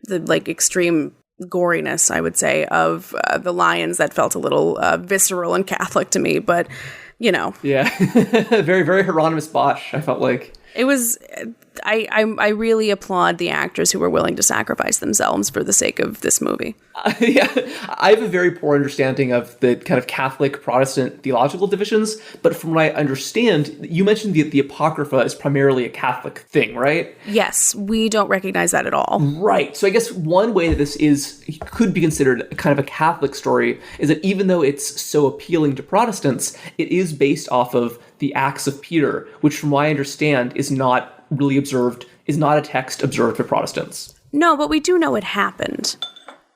Speaker 4: like extreme goriness, I would say, of the lions that felt a little visceral and Catholic to me. But, Yeah.
Speaker 1: Very, very Hieronymus Bosch, I felt like.
Speaker 4: It was... I really applaud the actors who were willing to sacrifice themselves for the sake of this movie.
Speaker 1: I have a very poor understanding of the kind of Catholic Protestant theological divisions, but from what I understand, you mentioned the Apocrypha is primarily a Catholic thing, right?
Speaker 4: Yes, we don't recognize that at all.
Speaker 1: Right. So I guess one way that this could be considered kind of a Catholic story is that even though it's so appealing to Protestants, it is based off of the Acts of Peter, which from what I understand is not really observed, is not a text observed for Protestants.
Speaker 4: No, but we do know it happened.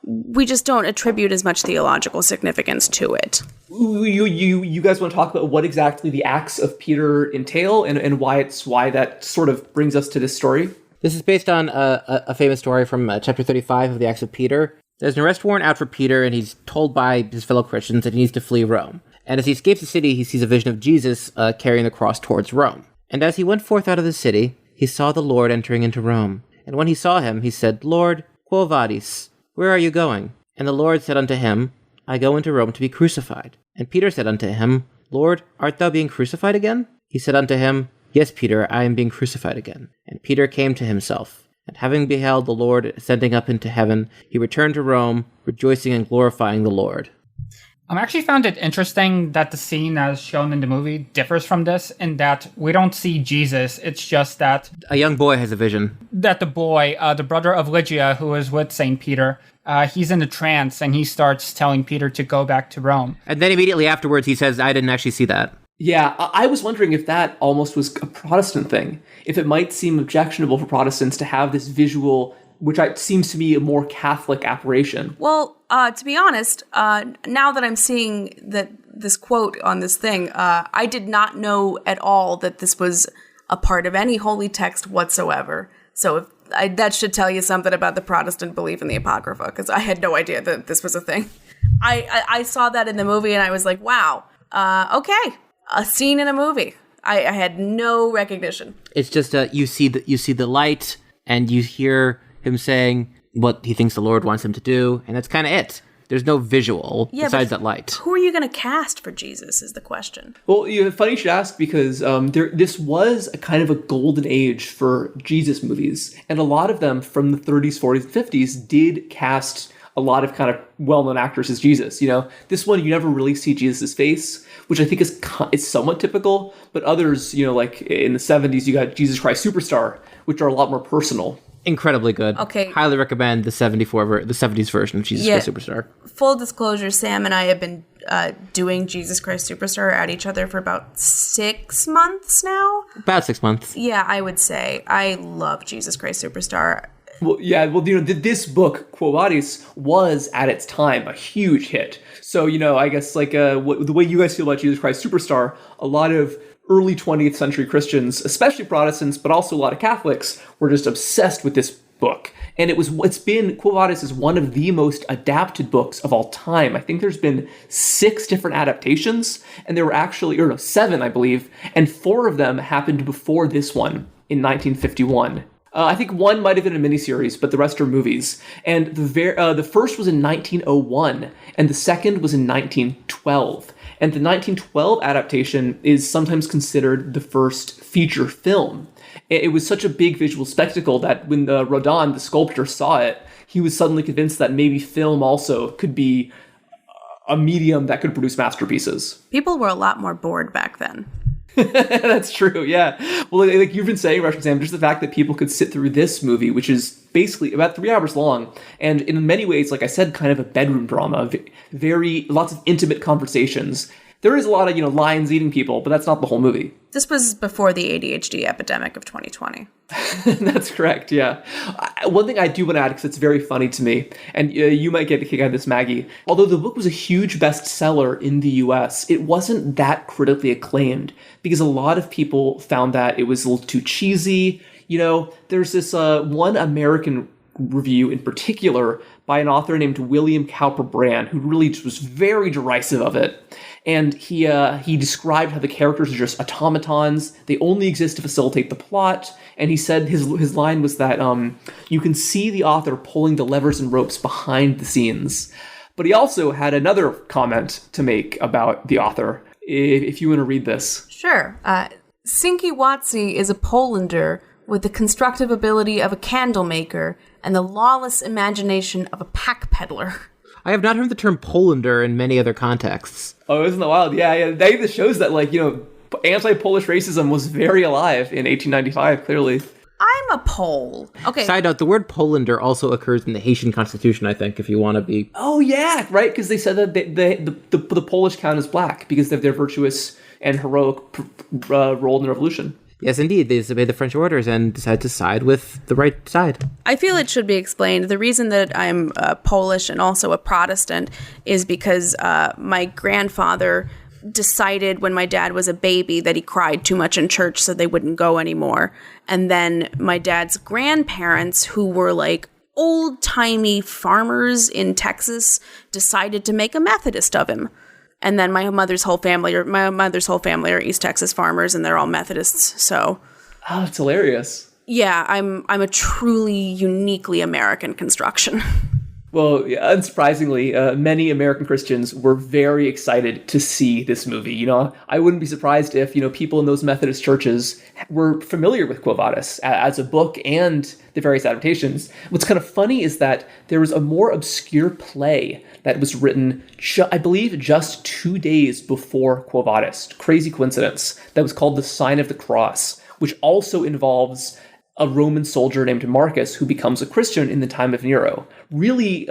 Speaker 4: We just don't attribute as much theological significance to it.
Speaker 1: You guys want to talk about what exactly the Acts of Peter entail and why that sort of brings us to this story?
Speaker 3: This is based on a famous story from chapter 35 of the Acts of Peter. There's an arrest warrant out for Peter, and he's told by his fellow Christians that he needs to flee Rome. And as he escapes the city, he sees a vision of Jesus carrying the cross towards Rome. And as he went forth out of the city, he saw the Lord entering into Rome. And when he saw him, he said, Lord, Quo Vadis, where are you going? And the Lord said unto him, I go into Rome to be crucified. And Peter said unto him, Lord, art thou being crucified again? He said unto him, Yes, Peter, I am being crucified again. And Peter came to himself. And having beheld the Lord ascending up into heaven, he returned to Rome, rejoicing and glorifying the Lord.
Speaker 2: I actually found it interesting that the scene as shown in the movie differs from this in that we don't see Jesus. It's just that...
Speaker 3: A young boy has a vision.
Speaker 2: That the boy, the brother of Lygia, who is with St. Peter, he's in a trance and he starts telling Peter to go back to Rome.
Speaker 3: And then immediately afterwards he says, I didn't actually see that.
Speaker 1: Yeah, I was wondering if that almost was a Protestant thing. If it might seem objectionable for Protestants to have this visual which seems to me a more Catholic aberration.
Speaker 4: Well, to be honest, now that I'm seeing this quote on this thing, I did not know at all that this was a part of any holy text whatsoever. So that should tell you something about the Protestant belief in the Apocrypha, because I had no idea that this was a thing. I saw that in the movie and I was like, wow, okay, a scene in a movie. I had no recognition.
Speaker 3: It's just you see the light and you hear him saying what he thinks the Lord wants him to do, and that's kind of it. There's no visual besides that light.
Speaker 4: Who are you going to cast for Jesus is the question.
Speaker 1: Well, funny you should ask, because this was a kind of a golden age for Jesus movies. And a lot of them from the 30s, 40s, 50s did cast a lot of kind of well-known actors as Jesus. This one, you never really see Jesus' face, which I think is somewhat typical. But others, like in the 70s, you got Jesus Christ Superstar, which are a lot more personal.
Speaker 3: Incredibly good.
Speaker 4: Okay.
Speaker 3: Highly recommend the 70s version of Jesus Christ Superstar.
Speaker 4: Full disclosure, Sam and I have been doing Jesus Christ Superstar at each other for about 6 months now.
Speaker 3: About 6 months.
Speaker 4: Yeah, I would say. I love Jesus Christ Superstar.
Speaker 1: Well, yeah, this book, Quo Vadis, was at its time a huge hit. So, I guess the way you guys feel about Jesus Christ Superstar, a lot of early 20th century Christians, especially Protestants, but also a lot of Catholics, were just obsessed with this book. And Quo Vadis is one of the most adapted books of all time. I think there's been 6 different adaptations, and there were actually, 7, I believe, and 4 of them happened before this one in 1951. I think one might have been a miniseries, but the rest are movies. And the first was in 1901, and the second was in 1912. And the 1912 adaptation is sometimes considered the first feature film. It was such a big visual spectacle that when Rodin, the sculptor, saw it, he was suddenly convinced that maybe film also could be a medium that could produce masterpieces.
Speaker 4: People were a lot more bored back then.
Speaker 1: That's true, yeah. Well, like you've been saying, Russian Sam, just the fact that people could sit through this movie, which is basically about 3 hours long, and in many ways, like I said, kind of a bedroom drama, lots of intimate conversations. There is a lot of, lions eating people, but that's not the whole movie.
Speaker 4: This was before the ADHD epidemic of 2020.
Speaker 1: That's correct, yeah. One thing I do want to add, because it's very funny to me, and you might get a kick out of this, Maggie. Although the book was a huge bestseller in the US, it wasn't that critically acclaimed, because a lot of people found that it was a little too cheesy. There's this one American review in particular by an author named William Cowper Brand, who really just was very derisive of it. And he described how the characters are just automatons. They only exist to facilitate the plot. And he said his line was that you can see the author pulling the levers and ropes behind the scenes. But he also had another comment to make about the author, if you want to read this.
Speaker 4: Sure. Sinki Watsi is a Polander with the constructive ability of a candle maker and the lawless imagination of a pack peddler.
Speaker 3: I have not heard the term Polander in many other contexts.
Speaker 1: Oh, isn't that wild? Yeah. That even shows that, anti-Polish racism was very alive in 1895, clearly.
Speaker 4: I'm a Pole. Okay.
Speaker 3: Side note, the word Polander also occurs in the Haitian Constitution, I think, if you want to be...
Speaker 1: Oh, yeah, right, because they said that the Polish count as black because of their virtuous and heroic role in the revolution.
Speaker 3: Yes, indeed. They disobeyed the French orders and decided to side with the right side.
Speaker 4: I feel it should be explained. The reason that I'm Polish and also a Protestant is because my grandfather decided when my dad was a baby that he cried too much in church, so they wouldn't go anymore. And then my dad's grandparents, who were old-timey farmers in Texas, decided to make a Methodist of him. And then my mother's whole family are East Texas farmers, and they're all Methodists. So,
Speaker 1: oh, that's hilarious.
Speaker 4: Yeah, I'm a truly uniquely American construction.
Speaker 1: Well, unsurprisingly, many American Christians were very excited to see this movie. I wouldn't be surprised if, people in those Methodist churches were familiar with Quo Vadis as a book and the various adaptations. What's kind of funny is that there was a more obscure play that was written, I believe, just 2 days before Quo Vadis. Crazy coincidence. That was called The Sign of the Cross, which also involves a Roman soldier named Marcus who becomes a Christian in the time of Nero. Really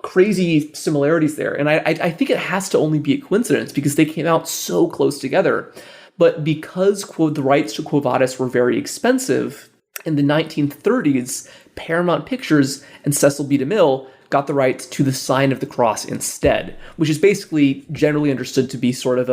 Speaker 1: crazy similarities there. And I think it has to only be a coincidence because they came out so close together. But because the rights to Quo Vadis were very expensive, In the 1930s, Paramount Pictures and Cecil B. DeMille got the rights to the Sign of the Cross instead, which is basically generally understood to be sort of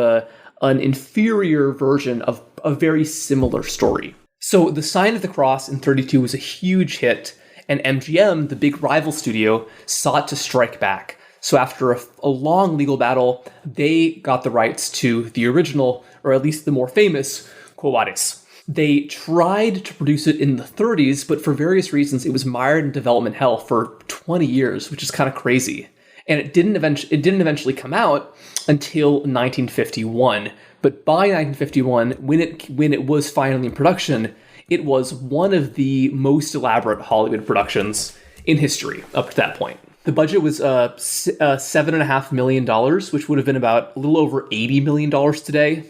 Speaker 1: an inferior version of a very similar story. So the Sign of the Cross in 32 was a huge hit, and MGM, the big rival studio, sought to strike back. So after a long legal battle, they got the rights to the original, or at least the more famous, Quo Vadis. They tried to produce it in the 30s, but for various reasons, it was mired in development hell for 20 years, which is kind of crazy. And it didn't eventually come out until 1951. But by 1951, when it was finally in production, it was one of the most elaborate Hollywood productions in history up to that point. The budget was $7.5 million, which would have been about a little over $80 million today,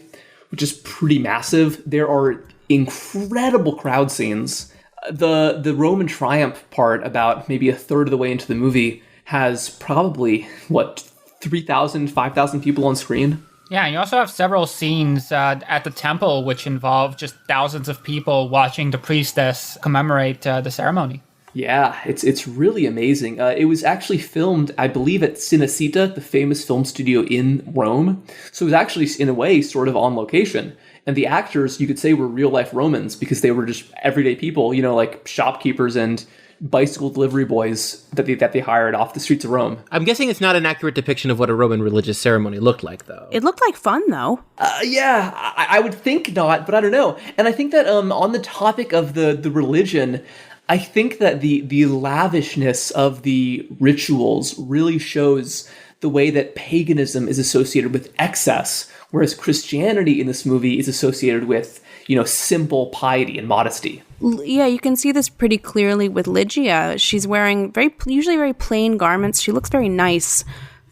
Speaker 1: which is pretty massive. There are incredible crowd scenes. The Roman triumph part, about maybe a third of the way into the movie, has probably, 3,000, 5,000 people on screen?
Speaker 2: Yeah, and you also have several scenes at the temple which involve just thousands of people watching the priestess commemorate the ceremony.
Speaker 1: Yeah, it's really amazing. It was actually filmed, I believe, at Cinecittà, the famous film studio in Rome. So it was actually, in a way, sort of on location. And the actors, you could say, were real-life Romans because they were just everyday people, like shopkeepers and bicycle delivery boys that they hired off the streets of Rome.
Speaker 3: I'm guessing it's not an accurate depiction of what a Roman religious ceremony looked like, though.
Speaker 4: It looked like fun, though.
Speaker 1: Yeah, I would think not, but I don't know. And I think that on the topic of the religion, I think that the lavishness of the rituals really shows the way that paganism is associated with excess, whereas Christianity in this movie is associated with, simple piety and modesty.
Speaker 4: Yeah, you can see this pretty clearly with Lygia. She's wearing usually very plain garments. She looks very nice,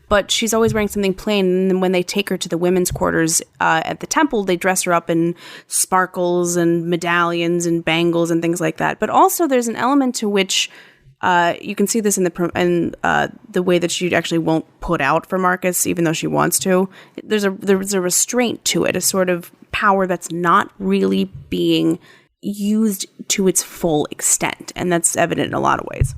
Speaker 4: but she's always wearing something plain. And then when they take her to the women's quarters at the temple, they dress her up in sparkles and medallions and bangles and things like that. But also there's an element to which you can see this in the way that she actually won't put out for Marcus, even though she wants to. There's a restraint to it, a sort of power that's not really being used to its full extent, and that's evident in a lot of ways.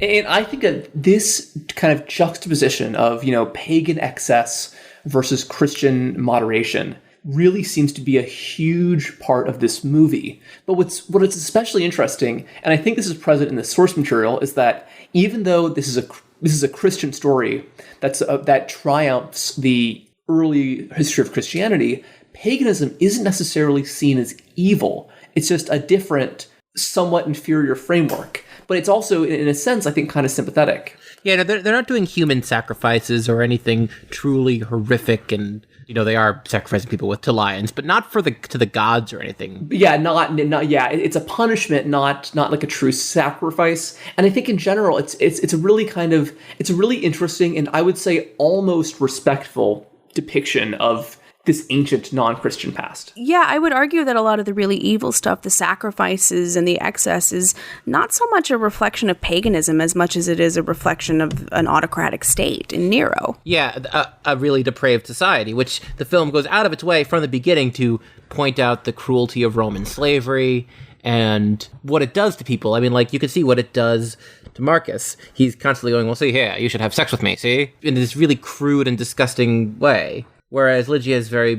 Speaker 1: And I think that this kind of juxtaposition of, pagan excess versus Christian moderation really seems to be a huge part of this movie. But what's especially interesting, and I think this is present in the source material, is that even though this is a Christian story that triumphs the early history of Christianity, paganism isn't necessarily seen as evil. It's just a different, somewhat inferior framework. But it's also, in a sense, I think, kind of sympathetic.
Speaker 3: Yeah, no, they're not doing human sacrifices or anything truly horrific, and they are sacrificing people to lions, but not to the gods or anything.
Speaker 1: Yeah, not yeah. It's a punishment, not like a true sacrifice. And I think in general, it's a really interesting and I would say almost respectful depiction of this ancient non-Christian past.
Speaker 4: Yeah, I would argue that a lot of the really evil stuff, the sacrifices and the excess, is not so much a reflection of paganism as much as it is a reflection of an autocratic state in Nero.
Speaker 3: Yeah, a really depraved society, which the film goes out of its way from the beginning to point out the cruelty of Roman slavery and what it does to people. I mean, you can see what it does to Marcus. He's constantly going, well, see here, you should have sex with me, see? In this really crude and disgusting way. Whereas Lygia is very,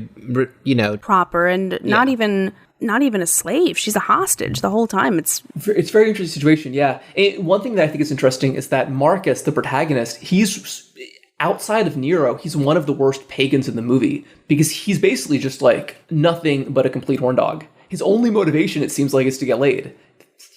Speaker 4: proper and not even a slave. She's a hostage the whole time. It's
Speaker 1: a very interesting situation, yeah. One thing that I think is interesting is that Marcus, the protagonist, he's outside of Nero, he's one of the worst pagans in the movie because he's basically just nothing but a complete horn dog. His only motivation, it seems like, is to get laid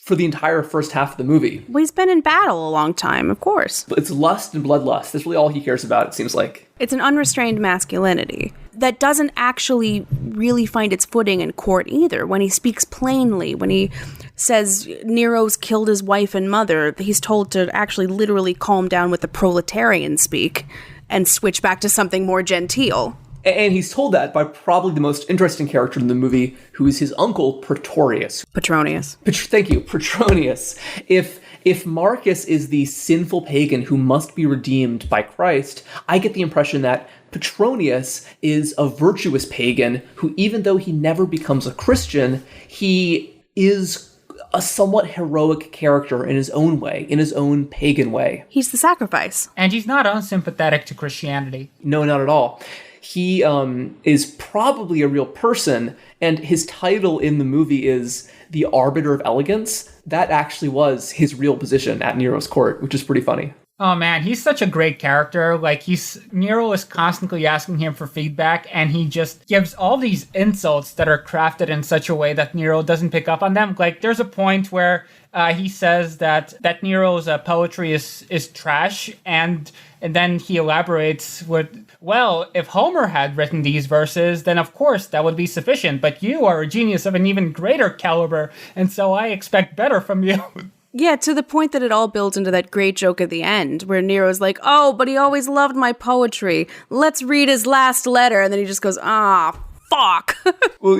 Speaker 1: for the entire first half of the movie.
Speaker 4: Well, he's been in battle a long time, of course.
Speaker 1: But it's lust and bloodlust. That's really all he cares about, it seems like.
Speaker 4: It's an unrestrained masculinity that doesn't actually really find its footing in court either. When he speaks plainly, when he says Nero's killed his wife and mother, he's told to actually literally calm down with the proletarian speak and switch back to something more genteel.
Speaker 1: And he's told that by probably the most interesting character in the movie, who is his uncle, Petronius. Thank you, Petronius. If Marcus is the sinful pagan who must be redeemed by Christ, I get the impression that Petronius is a virtuous pagan who, even though he never becomes a Christian, he is a somewhat heroic character in his own way, in his own pagan way.
Speaker 4: He's the sacrifice.
Speaker 2: And he's not unsympathetic to Christianity.
Speaker 1: No, not at all. He is probably a real person, and his title in the movie is the Arbiter of Elegance. That actually was his real position at Nero's court, which is pretty funny.
Speaker 2: Oh man, he's such a great character. Like, Nero is constantly asking him for feedback, and he just gives all these insults that are crafted in such a way that Nero doesn't pick up on them. Like, there's a point where he says that Nero's poetry is trash, and then he elaborates with, well, if Homer had written these verses, then of course that would be sufficient, but you are a genius of an even greater caliber, and so I expect better from you.
Speaker 4: Yeah, to the point that it all builds into that great joke at the end, where Nero's like, oh, but he always loved my poetry. Let's read his last letter. And then he just goes, fuck.
Speaker 1: Well,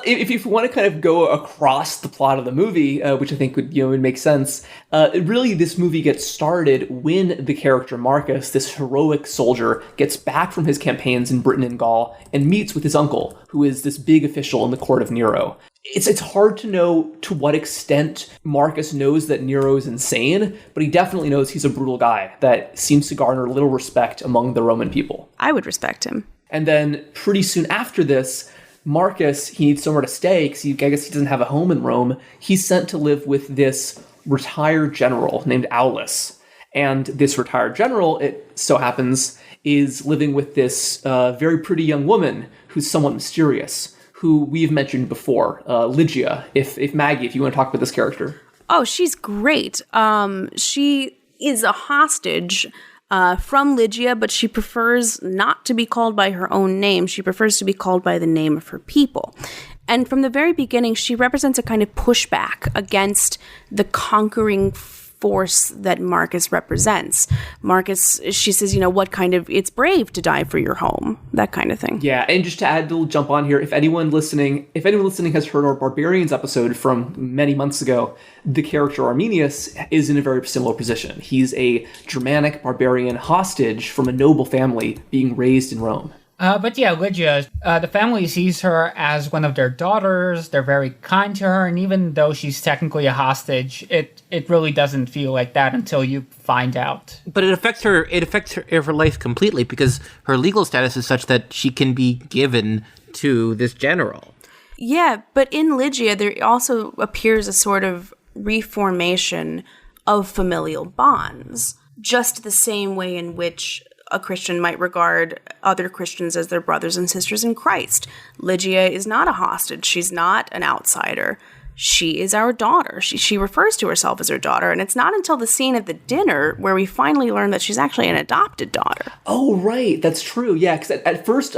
Speaker 1: if you want to kind of go across the plot of the movie, which I think would make sense, really this movie gets started when the character Marcus, this heroic soldier, gets back from his campaigns in Britain and Gaul and meets with his uncle, who is this big official in the court of Nero. It's hard to know to what extent Marcus knows that Nero is insane, but he definitely knows he's a brutal guy that seems to garner little respect among the Roman people.
Speaker 4: I would respect him.
Speaker 1: And then pretty soon after this, Marcus, he needs somewhere to stay because I guess he doesn't have a home in Rome. He's sent to live with this retired general named Aulus. And this retired general, it so happens, is living with this very pretty young woman who's somewhat mysterious, who we've mentioned before, Lygia. If Maggie, if you want to talk about this character.
Speaker 4: Oh, she's great. She is a hostage from Lygia, but she prefers not to be called by her own name. She prefers to be called by the name of her people. And from the very beginning, she represents a kind of pushback against the conquering force that Marcus represents. Marcus, she says, it's brave to die for your home, that kind of thing.
Speaker 1: Yeah, and just to add a little jump on here, if anyone listening has heard our Barbarians episode from many months ago, the character Arminius is in a very similar position. He's a Germanic barbarian hostage from a noble family being raised in Rome.
Speaker 2: But yeah, Lygia, the family sees her as one of their daughters. They're very kind to her, and even though she's technically a hostage, it really doesn't feel like that until you find out.
Speaker 3: But it affects her life completely because her legal status is such that she can be given to this general.
Speaker 4: Yeah, but in Lygia, there also appears a sort of reformation of familial bonds, just the same way in which a Christian might regard other Christians as their brothers and sisters in Christ. Lygia is not a hostage. She's not an outsider. She is our daughter. She refers to herself as her daughter, and it's not until the scene at the dinner where we finally learn that she's actually an adopted daughter.
Speaker 1: Oh, right. That's true. Yeah, because at first,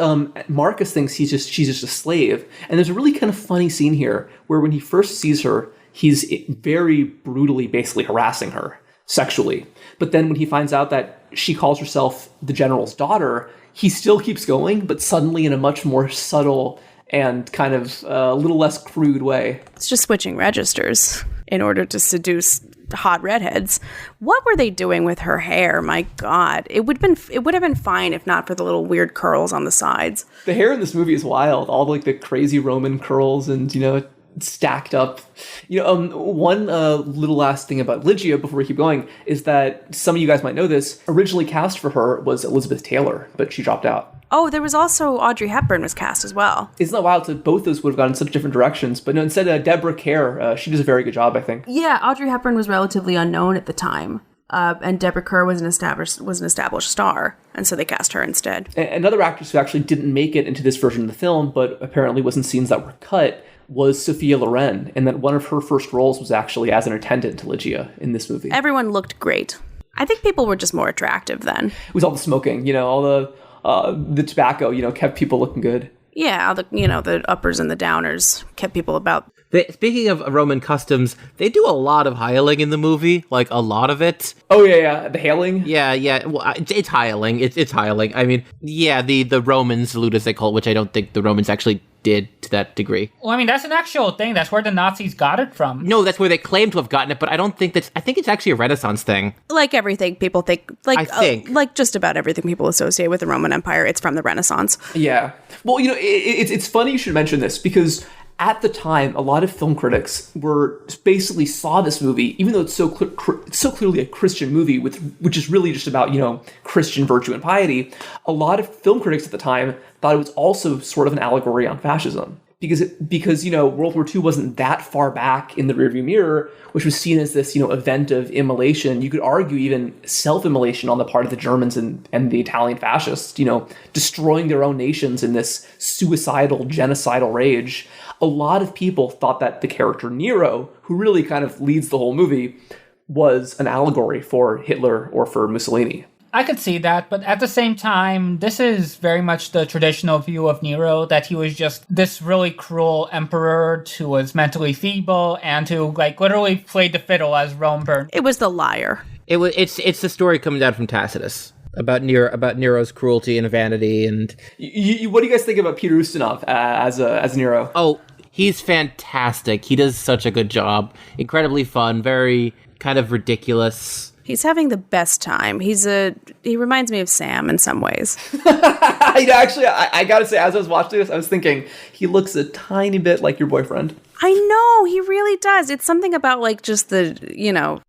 Speaker 1: Marcus thinks she's just a slave, and there's a really kind of funny scene here where when he first sees her, he's very brutally basically harassing her sexually. But then when he finds out that she calls herself the general's daughter, he still keeps going, but suddenly in a much more subtle and kind of a little less crude way.
Speaker 4: It's just switching registers in order to seduce hot redheads. What were they doing with her hair? My God. It would have been fine if not for the little weird curls on the sides.
Speaker 1: The hair in this movie is wild. All the crazy Roman curls and, stacked up. One little last thing about Lygia before we keep going is that some of you guys might know this. Originally cast for her was Elizabeth Taylor, but she dropped out.
Speaker 4: Oh, there was also Audrey Hepburn was cast as well.
Speaker 1: Isn't that wild? So both those would have gone in such different directions. But no, instead, Deborah Kerr, she does a very good job, I think.
Speaker 4: Yeah, Audrey Hepburn was relatively unknown at the time. And Deborah Kerr was an established star, and so they cast her instead.
Speaker 1: Another actress who actually didn't make it into this version of the film, but apparently was in scenes that were cut, was Sophia Loren, and that one of her first roles was actually as an attendant to Lygia in this movie.
Speaker 4: Everyone looked great. I think people were just more attractive then.
Speaker 1: It was all the smoking, all the tobacco, kept people looking good.
Speaker 4: Yeah, the uppers and the downers kept people about.
Speaker 3: Speaking of Roman customs, they do a lot of heiling in the movie, like a lot of it.
Speaker 1: Oh yeah, the hailing.
Speaker 3: Yeah. Well, it's heiling. It's heiling. I mean, yeah, the Romans salute as they call it, which I don't think the Romans actually did to that degree.
Speaker 2: Well, I mean, that's an actual thing. That's where the Nazis got it from.
Speaker 3: No, that's where they claim to have gotten it, but I don't think I think it's actually a Renaissance thing.
Speaker 4: Like everything people think, like just about everything people associate with the Roman Empire, it's from the Renaissance.
Speaker 1: Yeah. Well, it's funny you should mention this because at the time, a lot of film critics were basically saw this movie, even though it's so clearly a Christian movie, which is really just about, Christian virtue and piety. A lot of film critics at the time thought it was also sort of an allegory on fascism. Because World War II wasn't that far back in the rearview mirror, which was seen as this, event of immolation. You could argue even self-immolation on the part of the Germans and the Italian fascists, destroying their own nations in this suicidal, genocidal rage. A lot of people thought that the character Nero, who really kind of leads the whole movie, was an allegory for Hitler or for Mussolini.
Speaker 2: I could see that, but at the same time, this is very much the traditional view of Nero, that he was just this really cruel emperor who was mentally feeble and who, literally played the fiddle as Rome burned.
Speaker 4: It was the liar.
Speaker 3: It's the story coming down from Tacitus about Nero's cruelty and vanity. And
Speaker 1: what do you guys think about Peter Ustinov as Nero?
Speaker 3: Oh, he's fantastic. He does such a good job. Incredibly fun, very kind of ridiculous.
Speaker 4: He's having the best time. He reminds me of Sam in some ways.
Speaker 1: I gotta say, as I was watching this, I was thinking, he looks a tiny bit like your boyfriend.
Speaker 4: I know, he really does. It's something about just the,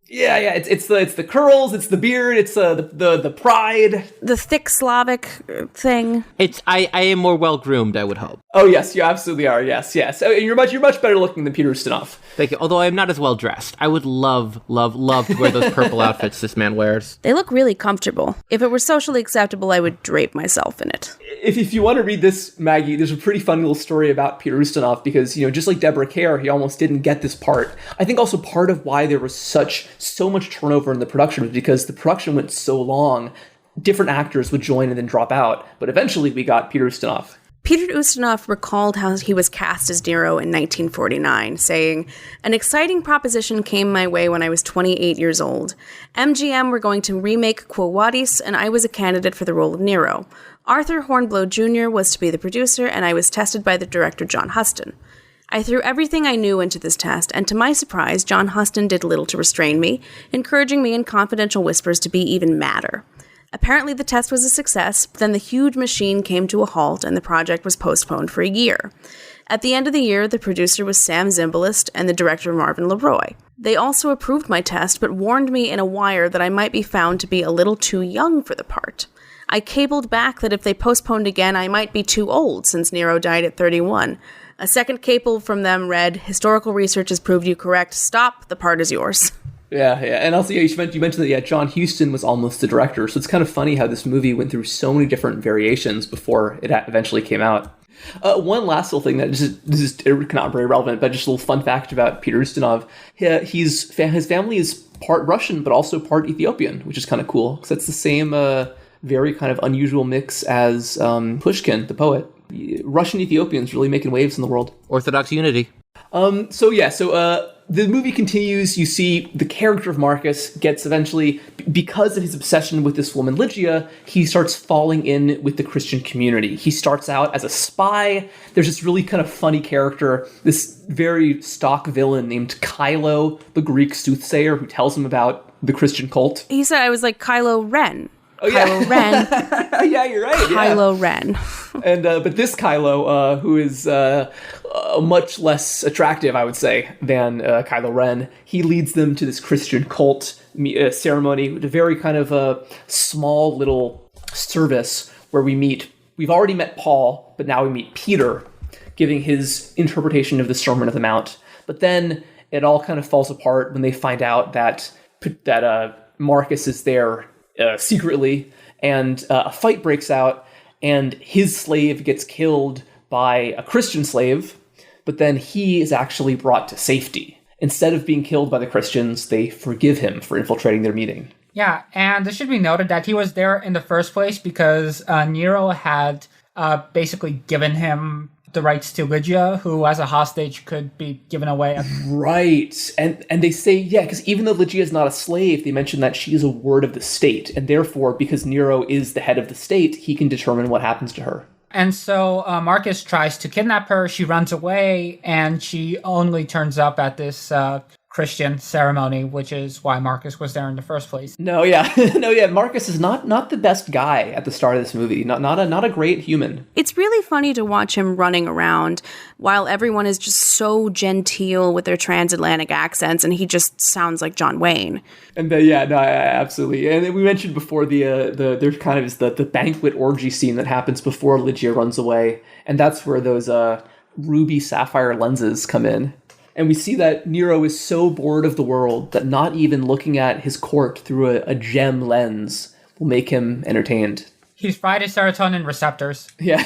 Speaker 1: Yeah, it's the curls, it's the beard, it's the pride,
Speaker 4: the thick Slavic thing.
Speaker 3: I am more well groomed, I would hope.
Speaker 1: Oh yes, you absolutely are. Yes. You're much better looking than Peter Ustinov.
Speaker 3: Thank you. Although I am not as well dressed, I would love to wear those purple outfits this man wears.
Speaker 4: They look really comfortable. If it were socially acceptable, I would drape myself in it.
Speaker 1: If you want to read this, Maggie, there's a pretty fun little story about Peter Ustinov because just like Deborah Kerr, he almost didn't get this part. I think also part of why there was so much turnover in the production was because the production went so long, different actors would join and then drop out. But eventually we got Peter Ustinov.
Speaker 4: Peter Ustinov recalled how he was cast as Nero in 1949, saying, "An exciting proposition came my way when I was 28 years old. MGM were going to remake Quo Vadis, and I was a candidate for the role of Nero. Arthur Hornblow Jr. was to be the producer, and I was tested by the director John Huston. I threw everything I knew into this test, and to my surprise, John Huston did little to restrain me, encouraging me in confidential whispers to be even madder. Apparently the test was a success, but then the huge machine came to a halt and the project was postponed for a year. At the end of the year, the producer was Sam Zimbalist and the director Marvin LeRoy. They also approved my test, but warned me in a wire that I might be found to be a little too young for the part. I cabled back that if they postponed again, I might be too old, since Nero died at 31. A second cable from them read, "Historical research has proved you correct. Stop, the part is yours."
Speaker 1: Yeah. And also, you mentioned that, John Huston was almost the director, so it's kind of funny how this movie went through so many different variations before it eventually came out. One last little thing that this is not very relevant, but just a little fun fact about Peter Ustinov. His family is part Russian, but also part Ethiopian, which is kind of cool, because it's the same very kind of unusual mix as Pushkin, the poet. Russian Ethiopians really making waves in the world.
Speaker 3: Orthodox unity.
Speaker 1: The movie continues. You see the character of Marcus gets eventually, because of his obsession with this woman Lygia, he starts falling in with the Christian community. He starts out as a spy. There's this really kind of funny character, this very stock villain named Kylo, the Greek soothsayer, who tells him about the Christian cult.
Speaker 4: He said I was like Kylo Ren.
Speaker 1: Oh, yeah.
Speaker 4: Kylo Ren.
Speaker 1: Yeah, you're right.
Speaker 4: Kylo Ren.
Speaker 1: And but this Kylo, who is much less attractive, I would say, than Kylo Ren, he leads them to this Christian cult ceremony, with a very kind of small little service where we've already met Paul, but now we meet Peter, giving his interpretation of the Sermon on the Mount. But then it all kind of falls apart when they find out that Marcus is there secretly, and a fight breaks out, and his slave gets killed by a Christian slave, but then he is actually brought to safety. Instead of being killed by the Christians, they forgive him for infiltrating their meeting.
Speaker 2: Yeah, and it should be noted that he was there in the first place because Nero had basically given him the rights to Lygia, who as a hostage could be given away.
Speaker 1: Right. And they say, because even though Lygia is not a slave, they mention that she is a ward of the state. And therefore, because Nero is the head of the state, he can determine what happens to her.
Speaker 2: And so Marcus tries to kidnap her. She runs away, and she only turns up at this Christian ceremony, which is why Marcus was there in the first place.
Speaker 1: No, yeah. No, yeah. Marcus is not the best guy at the start of this movie. Not a great human.
Speaker 4: It's really funny to watch him running around while everyone is just so genteel with their transatlantic accents, and he just sounds like John Wayne.
Speaker 1: And absolutely. And then we mentioned before there's kind of the banquet orgy scene that happens before Lygia runs away, and that's where those ruby sapphire lenses come in. And we see that Nero is so bored of the world that not even looking at his court through a gem lens will make him entertained.
Speaker 2: He's fried his serotonin receptors.
Speaker 1: Yeah.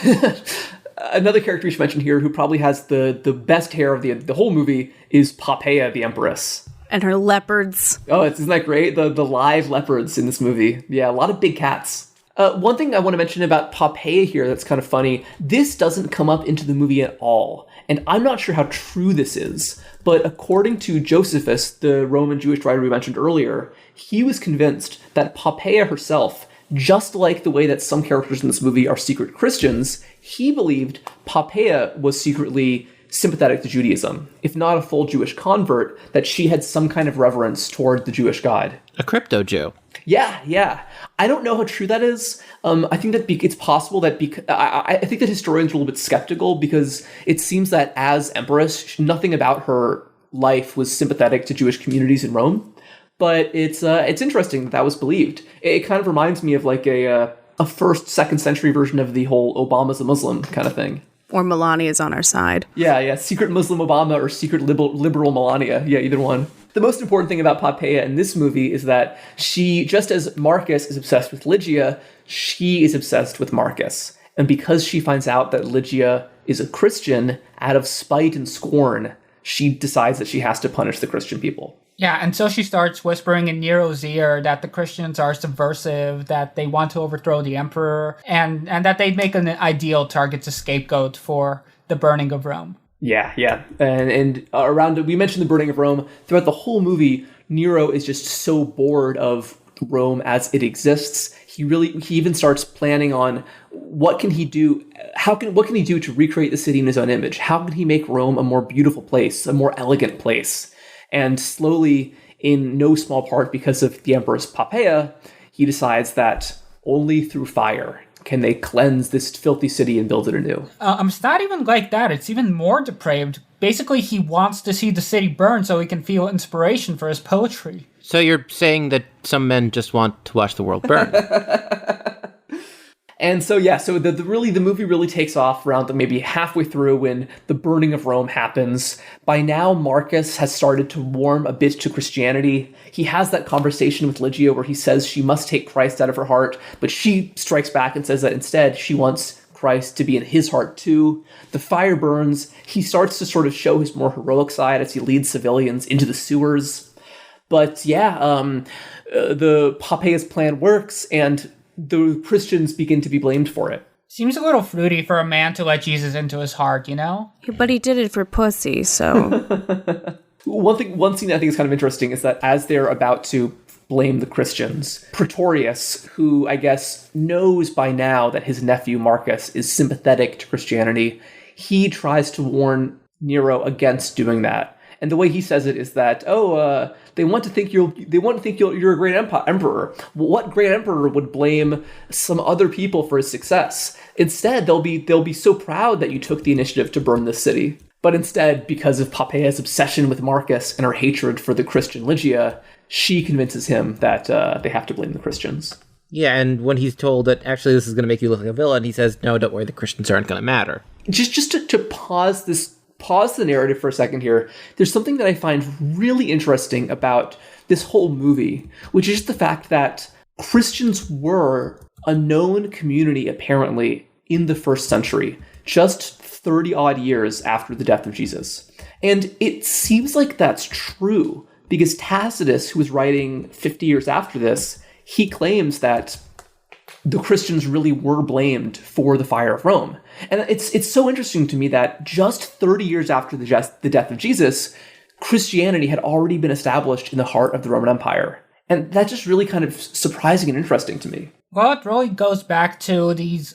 Speaker 1: Another character we should mention here who probably has the best hair of the whole movie is Poppaea, the Empress.
Speaker 4: And her leopards.
Speaker 1: Oh, isn't that great? The live leopards in this movie. Yeah, a lot of big cats. One thing I want to mention about Poppaea here that's kind of funny, this doesn't come up into the movie at all. And I'm not sure how true this is, but according to Josephus, the Roman Jewish writer we mentioned earlier, he was convinced that Poppaea herself, just like the way that some characters in this movie are secret Christians, he believed Poppaea was secretly sympathetic to Judaism, if not a full Jewish convert, that she had some kind of reverence toward the Jewish God.
Speaker 3: A crypto Jew.
Speaker 1: Yeah. I don't know how true that is. I think that it's possible that I think that historians are a little bit skeptical because it seems that as empress, nothing about her life was sympathetic to Jewish communities in Rome. But it's interesting that was believed. It kind of reminds me of like a first, second century version of the whole Obama's a Muslim kind of thing.
Speaker 4: Or Melania's on our side.
Speaker 1: Yeah. Secret Muslim Obama or secret liberal Melania. Yeah, either one. The most important thing about Poppaea in this movie is that she, just as Marcus is obsessed with Lygia, she is obsessed with Marcus. And because she finds out that Lygia is a Christian, out of spite and scorn, she decides that she has to punish the Christian people.
Speaker 2: Yeah, and so she starts whispering in Nero's ear that the Christians are subversive, that they want to overthrow the emperor, and that they'd make an ideal target to scapegoat for the burning of Rome.
Speaker 1: Yeah. And around, we mentioned the burning of Rome. Throughout the whole movie, Nero is just so bored of Rome as it exists. He even starts planning on what can he do to recreate the city in his own image? How can he make Rome a more beautiful place, a more elegant place? And slowly, in no small part because of the Empress Poppaea, he decides that only through fire can they cleanse this filthy city and build it anew.
Speaker 2: It's not even like that. It's even more depraved. Basically, he wants to see the city burn so he can feel inspiration for his poetry.
Speaker 3: So you're saying that some men just want to watch the world burn?
Speaker 1: And so the movie really takes off around maybe halfway through when the burning of Rome happens. By now, Marcus has started to warm a bit to Christianity. He has that conversation with Lygia where he says she must take Christ out of her heart, but she strikes back and says that instead she wants Christ to be in his heart too. The fire burns. He starts to sort of show his more heroic side as he leads civilians into the sewers. But the Poppaea's plan works, and the Christians begin to be blamed for it.
Speaker 2: Seems a little fruity for a man to let Jesus into his heart, you know?
Speaker 4: But he did it for pussy, so...
Speaker 1: One scene I think is kind of interesting is that as they're about to blame the Christians, Pretorius, who I guess knows by now that his nephew Marcus is sympathetic to Christianity, he tries to warn Nero against doing that. And the way he says it is that, they want to think you're a great emperor. What great emperor would blame some other people for his success? Instead, they'll be so proud that you took the initiative to burn this city. But instead, because of Poppaea's obsession with Marcus and her hatred for the Christian Lygia, she convinces him that they have to blame the Christians.
Speaker 3: Yeah, and when he's told that actually this is going to make you look like a villain, he says, no, don't worry, the Christians aren't going to matter. Just
Speaker 1: to pause the narrative for a second here, there's something that I find really interesting about this whole movie, which is the fact that Christians were a known community, apparently, in the first century, just 30 odd years after the death of Jesus. And it seems like that's true, because Tacitus, who was writing 50 years after this, he claims that the Christians really were blamed for the fire of Rome. And it's so interesting to me that just 30 years after the death of Jesus, Christianity had already been established in the heart of the Roman Empire. And that's just really kind of surprising and interesting to me.
Speaker 2: Well, it really goes back to these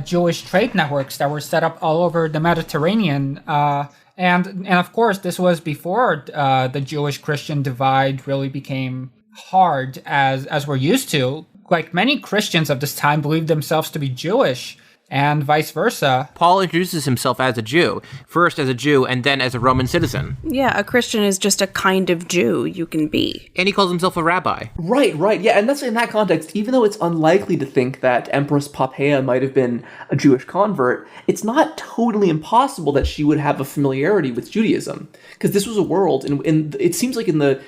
Speaker 2: Jewish trade networks that were set up all over the Mediterranean. And And of course, this was before the Jewish-Christian divide really became hard as we're used to. Like, many Christians of this time believed themselves to be Jewish, and vice versa.
Speaker 3: Paul introduces himself as a Jew, first as a Jew and then as a Roman citizen.
Speaker 4: Yeah, a Christian is just a kind of Jew you can be.
Speaker 3: And he calls himself a rabbi.
Speaker 1: Right. Yeah, and that's in that context, even though it's unlikely to think that Empress Poppaea might have been a Jewish convert, it's not totally impossible that she would have a familiarity with Judaism. Because this was a world, and it seems like in the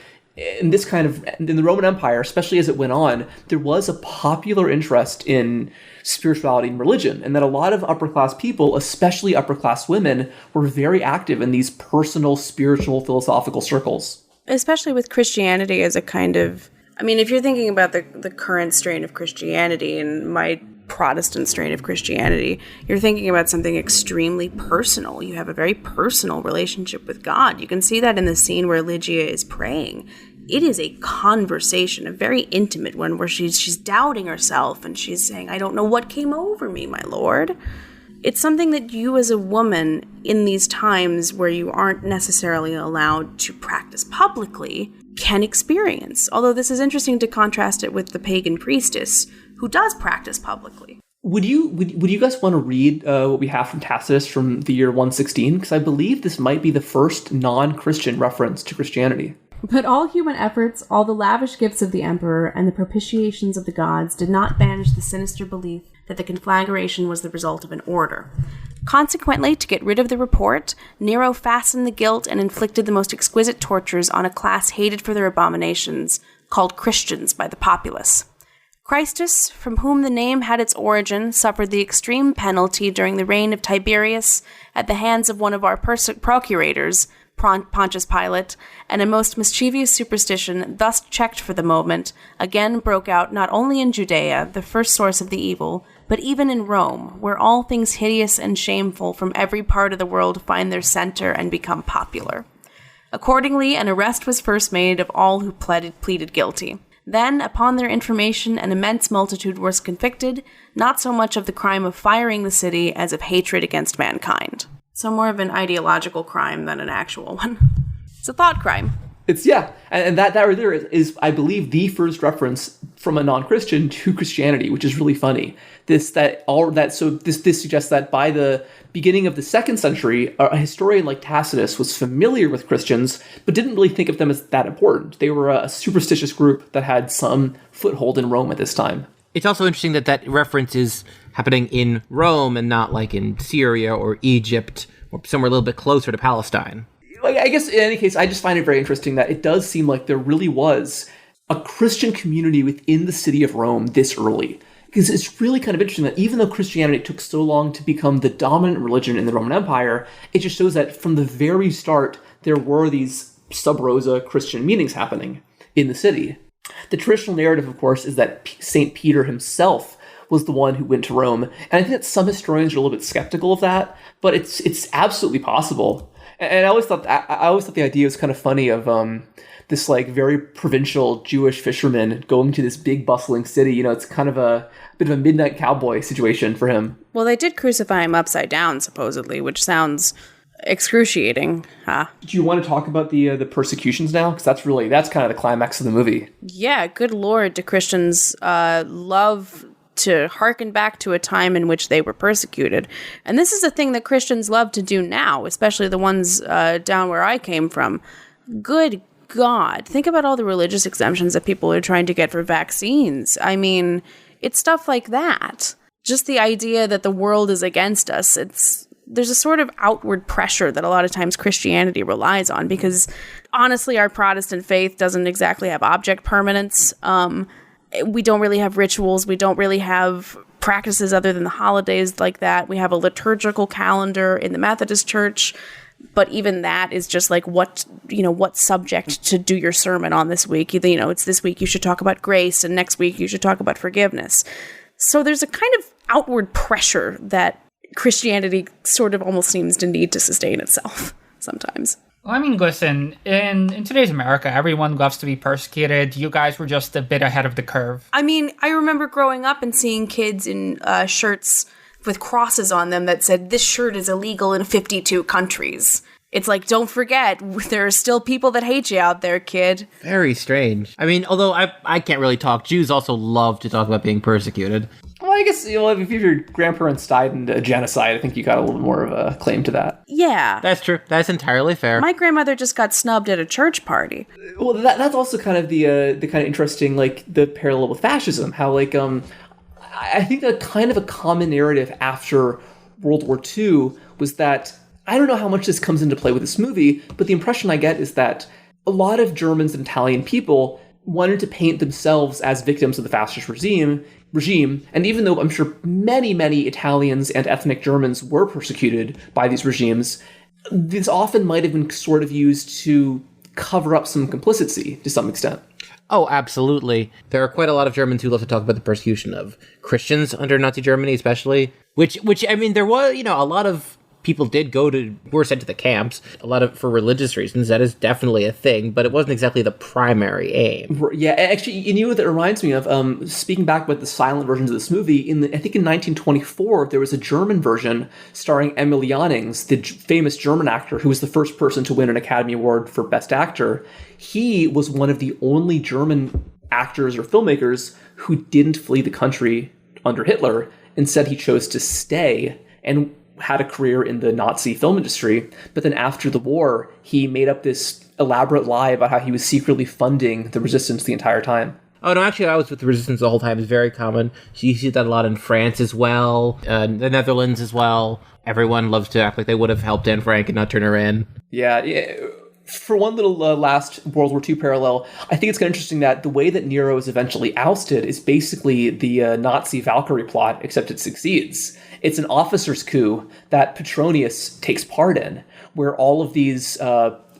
Speaker 1: Roman Empire, especially as it went on, there was a popular interest in spirituality and religion, and that a lot of upper-class people, especially upper-class women, were very active in these personal, spiritual, philosophical circles.
Speaker 4: Especially with Christianity as a kind of... I mean, if you're thinking about the current strain of Christianity and my Protestant strain of Christianity, you're thinking about something extremely personal. You have a very personal relationship with God. You can see that in the scene where Lygia is praying. It is a conversation, a very intimate one, where she's doubting herself and she's saying, I don't know what came over me, my Lord. It's something that you as a woman in these times where you aren't necessarily allowed to practice publicly can experience. Although this is interesting to contrast it with the pagan priestess who does practice publicly.
Speaker 1: Would you guys want to read what we have from Tacitus from the year 116? Because I believe this might be the first non-Christian reference to Christianity.
Speaker 5: But all human efforts, all the lavish gifts of the emperor, and the propitiations of the gods did not banish the sinister belief that the conflagration was the result of an order.
Speaker 4: Consequently, to get rid of the report, Nero fastened the guilt and inflicted the most exquisite tortures on a class hated for their abominations, called Christians by the populace. Christus, from whom the name had its origin, suffered the extreme penalty during the reign of Tiberius at the hands of one of our procurators, Pontius Pilate, and a most mischievous superstition, thus checked for the moment, again broke out not only in Judea, the first source of the evil, but even in Rome, where all things hideous and shameful from every part of the world find their center and become popular. Accordingly, an arrest was first made of all who pleaded guilty. Then, upon their information, an immense multitude was convicted, not so much of the crime of firing the city as of hatred against mankind. So more of an ideological crime than an actual one. It's a thought crime.
Speaker 1: It's, yeah, and that right there is, I believe, the first reference from a non-Christian to Christianity, which is really funny. This suggests that by the beginning of the 2nd century, a historian like Tacitus was familiar with Christians, but didn't really think of them as that important. They were a superstitious group that had some foothold in Rome at this time.
Speaker 3: It's also interesting that reference is happening in Rome and not like in Syria or Egypt or somewhere a little bit closer to Palestine.
Speaker 1: I guess in any case, I just find it very interesting that it does seem like there really was a Christian community within the city of Rome this early. Because it's really kind of interesting that even though Christianity took so long to become the dominant religion in the Roman Empire, it just shows that from the very start, there were these sub rosa Christian meetings happening in the city. The traditional narrative, of course, is that St. Peter himself was the one who went to Rome. And I think that some historians are a little bit skeptical of that, but it's absolutely possible. And I always thought the idea was kind of funny of this like very provincial Jewish fisherman going to this big bustling city. You know, it's kind of a bit of a midnight cowboy situation for him.
Speaker 4: Well, they did crucify him upside down, supposedly, which sounds excruciating. Huh?
Speaker 1: Do you want to talk about the persecutions now? Because that's kind of the climax of the movie.
Speaker 4: Yeah, good Lord, do Christians love to harken back to a time in which they were persecuted. And this is a thing that Christians love to do now, especially the ones down where I came from. Good God. Think about all the religious exemptions that people are trying to get for vaccines. I mean, it's stuff like that. Just the idea that the world is against us. There's a sort of outward pressure that a lot of times Christianity relies on because, honestly, our Protestant faith doesn't exactly have object permanence. We don't really have rituals. We don't really have practices other than the holidays like that. We have a liturgical calendar in the Methodist Church, but even that is just like what subject to do your sermon on this week. It's this week you should talk about grace, and next week you should talk about forgiveness. So there's a kind of outward pressure that Christianity sort of almost seems to need to sustain itself sometimes.
Speaker 2: Well, I mean, listen, in today's America, everyone loves to be persecuted. You guys were just a bit ahead of the curve.
Speaker 4: I mean, I remember growing up and seeing kids in shirts with crosses on them that said, this shirt is illegal in 52 countries. It's like, don't forget, there are still people that hate you out there, kid.
Speaker 3: Very strange. I mean, although I can't really talk, Jews also love to talk about being persecuted.
Speaker 1: Well, I guess, if your grandparents died in a genocide, I think you got a little more of a claim to that.
Speaker 4: Yeah.
Speaker 3: That's true. That's entirely fair.
Speaker 4: My grandmother just got snubbed at a church party.
Speaker 1: Well, that's also kind of the kind of interesting, the parallel with fascism. How, I think a kind of a common narrative after World War II was that, I don't know how much this comes into play with this movie, but the impression I get is that a lot of Germans and Italian people wanted to paint themselves as victims of the fascist regime, and even though I'm sure many, many Italians and ethnic Germans were persecuted by these regimes, this often might have been sort of used to cover up some complicity to some extent.
Speaker 3: Oh, absolutely. There are quite a lot of Germans who love to talk about the persecution of Christians under Nazi Germany, especially, which I mean, there was, a lot of people were sent to the camps, a lot of for religious reasons. That is definitely a thing, but it wasn't exactly the primary aim.
Speaker 1: Yeah, actually, what that reminds me of? Speaking back about the silent versions of this movie, I think in 1924, there was a German version starring Emil Jannings, the famous German actor who was the first person to win an Academy Award for Best Actor. He was one of the only German actors or filmmakers who didn't flee the country under Hitler. Instead, he chose to stay and had a career in the Nazi film industry, but then after the war, he made up this elaborate lie about how he was secretly funding the resistance the entire time.
Speaker 3: Oh, no, actually, I was with the resistance the whole time. It's very common. So you see that a lot in France as well, the Netherlands as well. Everyone loves to act like they would have helped Anne Frank and not turn her in.
Speaker 1: Yeah. For one little last World War II parallel, I think it's kind of interesting that the way that Nero is eventually ousted is basically the Nazi Valkyrie plot, except it succeeds. It's an officer's coup that Petronius takes part in, where all of these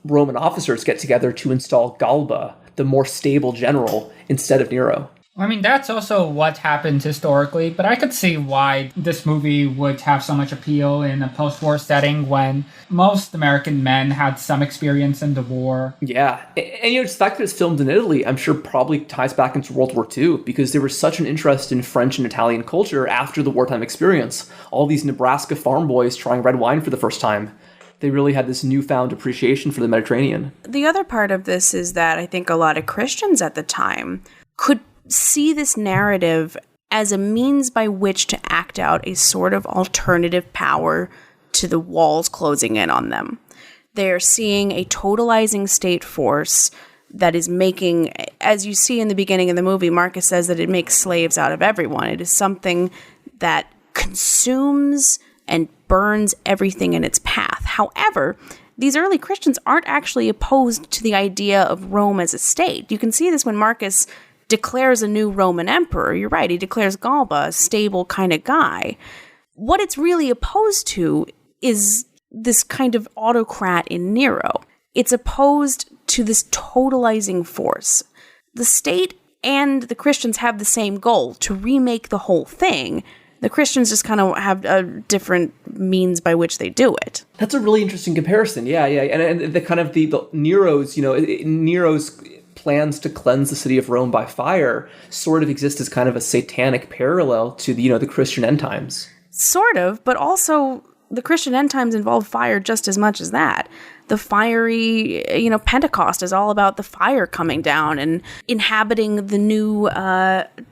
Speaker 1: Roman officers get together to install Galba, the more stable general, instead of Nero.
Speaker 2: I mean, that's also what happened historically, but I could see why this movie would have so much appeal in a post-war setting when most American men had some experience in the war.
Speaker 1: Yeah, and the fact that it's filmed in Italy, I'm sure probably ties back into World War II, because there was such an interest in French and Italian culture after the wartime experience. All these Nebraska farm boys trying red wine for the first time. They really had this newfound appreciation for the Mediterranean.
Speaker 4: The other part of this is that I think a lot of Christians at the time could see this narrative as a means by which to act out a sort of alternative power to the walls closing in on them. They're seeing a totalizing state force that is making, as you see in the beginning of the movie, Marcus says that it makes slaves out of everyone. It is something that consumes and burns everything in its path. However, these early Christians aren't actually opposed to the idea of Rome as a state. You can see this when Marcus declares a new Roman emperor. You're right, he declares Galba a stable kind of guy. What it's really opposed to is this kind of autocrat in Nero. It's opposed to this totalizing force. The state and the Christians have the same goal, to remake the whole thing. The Christians just kind of have a different means by which they do it.
Speaker 1: That's a really interesting comparison. Yeah. And the kind of the Nero's, Nero's plans to cleanse the city of Rome by fire sort of exist as kind of a satanic parallel to the Christian end times.
Speaker 4: Sort of, but also the Christian end times involve fire just as much as that. The fiery, Pentecost is all about the fire coming down and inhabiting the new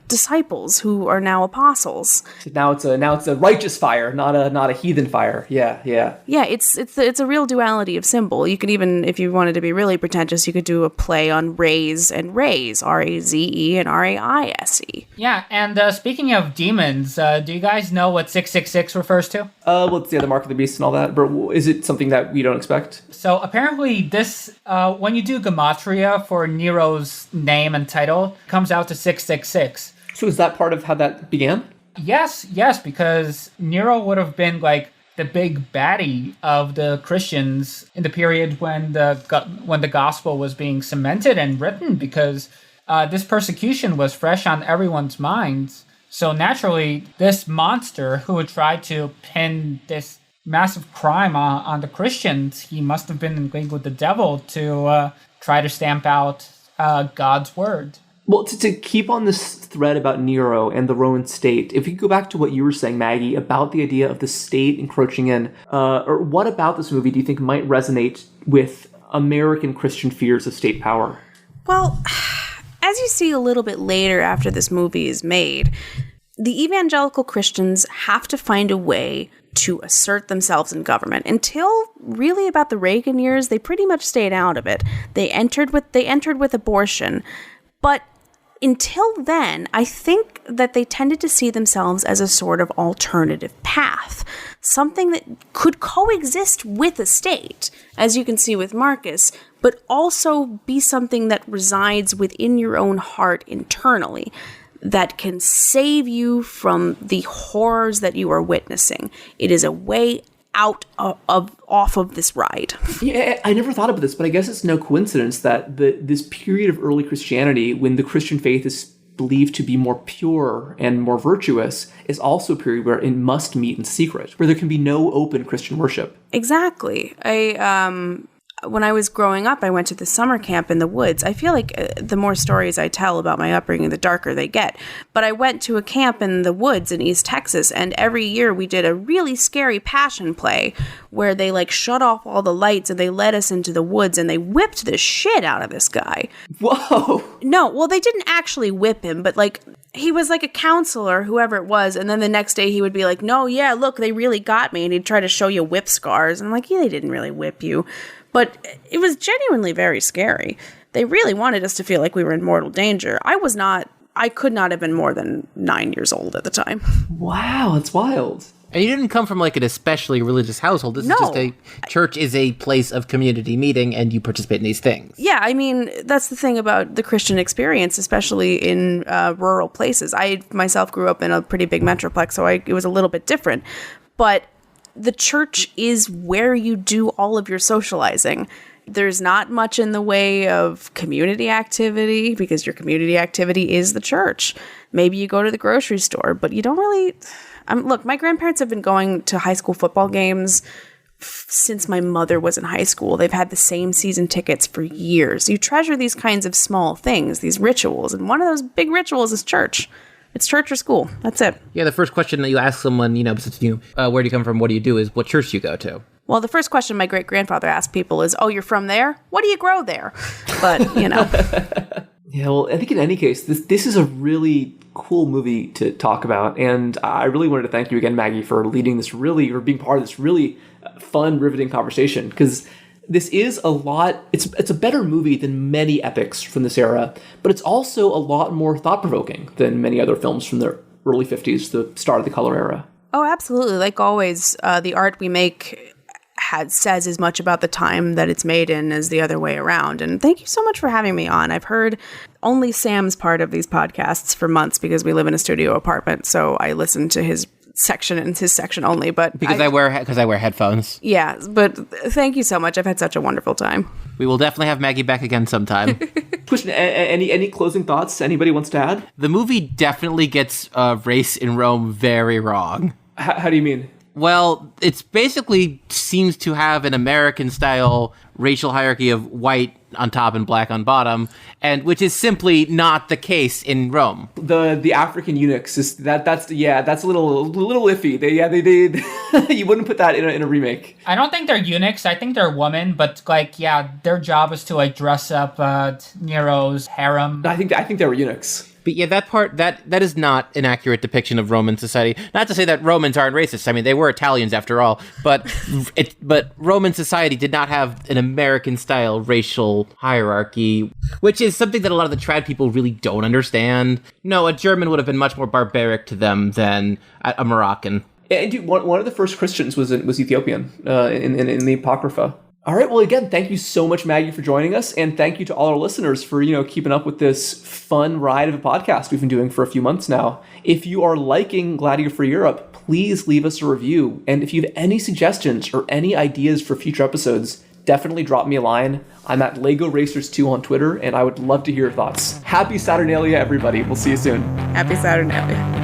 Speaker 4: disciples who are now apostles.
Speaker 1: So now it's a righteous fire, not a heathen fire. Yeah.
Speaker 4: Yeah, it's a real duality of symbol. You could even, if you wanted to be really pretentious, you could do a play on raise and raise, R-A-Z-E and R-A-I-S-E.
Speaker 2: Yeah, and speaking of demons, do you guys know what 666 refers to?
Speaker 1: Well, it's the mark of the beast and all that, but is it something that we don't expect?
Speaker 2: So apparently this, when you do gematria for Nero's name and title, it comes out to 666.
Speaker 1: So is that part of how that began?
Speaker 2: Yes, because Nero would have been like the big baddie of the Christians in the period when the gospel was being cemented and written, because this persecution was fresh on everyone's minds. So naturally, this monster who would try to pin this massive crime on the Christians, he must have been in league with the devil to try to stamp out God's word.
Speaker 1: Well, to keep on this thread about Nero and the Roman state, if you go back to what you were saying, Maggie, about the idea of the state encroaching in, or what about this movie do you think might resonate with American Christian fears of state power?
Speaker 4: Well, as you see a little bit later after this movie is made, the evangelical Christians have to find a way to assert themselves in government. Until really about the Reagan years, they pretty much stayed out of it. They entered with abortion. But until then, I think that they tended to see themselves as a sort of alternative path, something that could coexist with a state, as you can see with Marcus, but also be something that resides within your own heart internally, that can save you from the horrors that you are witnessing. It is a way out off of this ride.
Speaker 1: Yeah, I never thought about this, but I guess it's no coincidence that this period of early Christianity, when the Christian faith is believed to be more pure and more virtuous, is also a period where it must meet in secret, where there can be no open Christian worship.
Speaker 4: Exactly. When I was growing up, I went to the summer camp in the woods. I feel like the more stories I tell about my upbringing, the darker they get. But I went to a camp in the woods in East Texas, and every year we did a really scary passion play where they shut off all the lights and they led us into the woods and they whipped the shit out of this guy.
Speaker 1: Whoa!
Speaker 4: No, well, they didn't actually whip him, but he was like a counselor, whoever it was, and then the next day he would be like, no, yeah, look, they really got me, and he'd try to show you whip scars. And I'm like, yeah, they didn't really whip you. But it was genuinely very scary. They really wanted us to feel like we were in mortal danger. I could not have been more than 9 years old at the time.
Speaker 1: Wow, that's wild.
Speaker 3: And you didn't come from an especially religious household. This is just church is a place of community meeting, and you participate in these things.
Speaker 4: Yeah, I mean, that's the thing about the Christian experience, especially in rural places. I myself grew up in a pretty big metroplex, so it was a little bit different. But the church is where you do all of your socializing. There's not much in the way of community activity because your community activity is the church. Maybe you go to the grocery store, but you don't really... look, my grandparents have been going to high school football games since my mother was in high school. They've had the same season tickets for years. You treasure these kinds of small things, these rituals, and one of those big rituals is church. It's church or school. That's it.
Speaker 3: Yeah, the first question that you ask someone, besides where do you come from, what do you do, is what church do you go to?
Speaker 4: Well, the first question my great-grandfather asked people is, oh, you're from there? What do you grow there? But,
Speaker 1: Yeah, well, I think in any case, this is a really cool movie to talk about. And I really wanted to thank you again, Maggie, for leading this or being part of this really fun, riveting conversation. Because this is it's a better movie than many epics from this era, but it's also a lot more thought-provoking than many other films from the early 50s, the start of the color era.
Speaker 4: Oh, absolutely. Like always, the art we make says as much about the time that it's made in as the other way around. And thank you so much for having me on. I've heard only Sam's part of these podcasts for months because we live in a studio apartment, so I listen to his section and his section only. But
Speaker 3: because I wear headphones.
Speaker 4: Yeah, but thank you so much. I've had such a wonderful time.
Speaker 3: We will definitely have Maggie back again sometime.
Speaker 1: Question, any closing thoughts anybody wants to add?
Speaker 3: The movie definitely gets race in Rome very wrong.
Speaker 1: How do you mean?
Speaker 3: Well, it's basically seems to have an American-style racial hierarchy of white on top and black on bottom, and which is simply not the case in Rome.
Speaker 1: The African eunuchs that's a little iffy. They you wouldn't put that in a remake.
Speaker 2: I don't think they're eunuchs. I think they're women, but their job is to dress up Nero's harem.
Speaker 1: I think they were eunuchs.
Speaker 3: But yeah, that part, that is not an accurate depiction of Roman society. Not to say that Romans aren't racist. I mean, they were Italians after all. But Roman society did not have an American-style racial hierarchy, which is something that a lot of the trad people really don't understand. No, a German would have been much more barbaric to them than a Moroccan.
Speaker 1: And dude, one of the first Christians was Ethiopian in the Apocrypha. All right, well, again, thank you so much, Maggie, for joining us, and thank you to all our listeners for, keeping up with this fun ride of a podcast we've been doing for a few months now. If you are liking Gladiator for Europe, please leave us a review, and if you have any suggestions or any ideas for future episodes, definitely drop me a line. I'm at Lego Racers 2 on Twitter, and I would love to hear your thoughts. Happy Saturnalia, everybody. We'll see you soon.
Speaker 4: Happy Saturnalia.